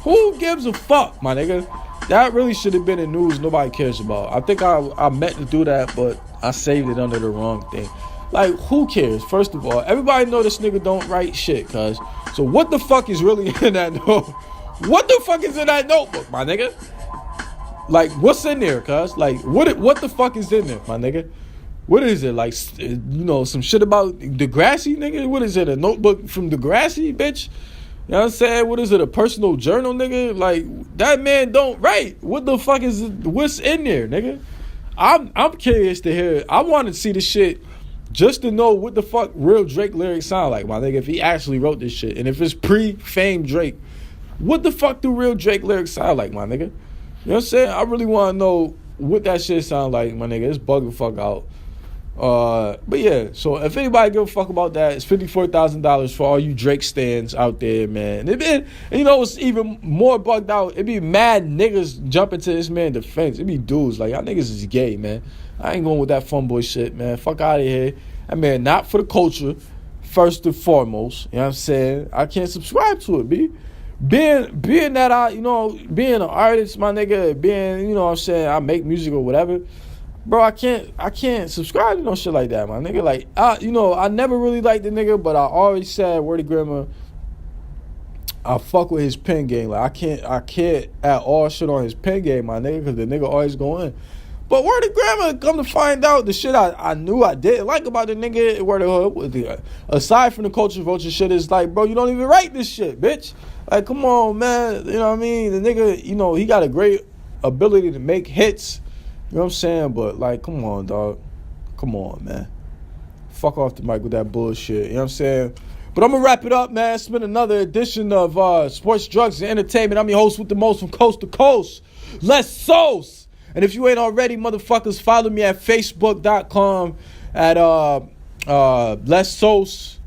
B: Who gives a fuck, my nigga? That really should have been in news nobody cares about. I think I meant to do that, but I saved it under the wrong thing. Like, who cares? First of all, everybody know this nigga don't write shit, cuz. So what the fuck is really in that note? What the fuck is in that notebook, my nigga? Like, what's in there, cuz? Like, what the fuck is in there, my nigga? What is it? Like, you know, some shit about Degrassi, nigga? What is it? A notebook from Degrassi, bitch? You know what I'm saying? What is it? A personal journal, nigga? Like, that man don't write. What the fuck is it? What's in there, nigga? I'm curious to hear. I want to see the shit just to know what the fuck real Drake lyrics sound like, my nigga. If he actually wrote this shit. And if it's pre-fame Drake, what the fuck do real Drake lyrics sound like, my nigga? You know what I'm saying? I really want to know what that shit sound like, my nigga. It's bugging the fuck out. But yeah, so if anybody give a fuck about that, it's $54,000 for all you Drake stans out there, man. And you know what's even more bugged out? It be mad niggas jumping to this man's defense. It be dudes like, y'all niggas is gay, man. I ain't going with that fun boy shit, man. Fuck out of here. I mean, not for the culture, first and foremost. You know what I'm saying? I can't subscribe to it, B. Being that I, you know, being an artist, my nigga, being, you know what I'm saying, I make music or whatever. Bro, I can't subscribe to no shit like that, my nigga. Like, you know, I never really liked the nigga, but I always said, word of grandma, I fuck with his pen game. Like, I can't at all shit on his pen game, my nigga, because the nigga always go in. But word of grandma, come to find out, the shit I knew I didn't like about the nigga, word of hood, aside from the culture vulture shit, is like, bro, you don't even write this shit, bitch. Like, come on, man. You know what I mean? The nigga, you know, he got a great ability to make hits. You know what I'm saying? But, like, come on, dog. Come on, man. Fuck off the mic with that bullshit. You know what I'm saying? But I'm going to wrap it up, man. It's been another edition of Sports, Drugs, and Entertainment. I'm your host with the most from coast to coast. Let's sauce. And if you ain't already, motherfuckers, follow me at facebook.com at Let's Sauce.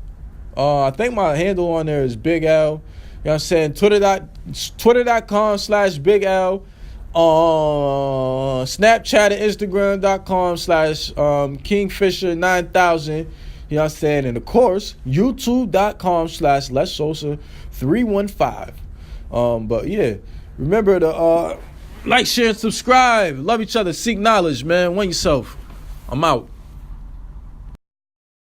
B: I think my handle on there is Big L. You know what I'm saying? Twitter.com/Big L. Snapchat and Instagram.com/Kingfisher9000. You know what I'm saying? And of course, YouTube.com/LesSosa315. But yeah, remember to like, share, and subscribe. Love each other. Seek knowledge, man. Win yourself. I'm out.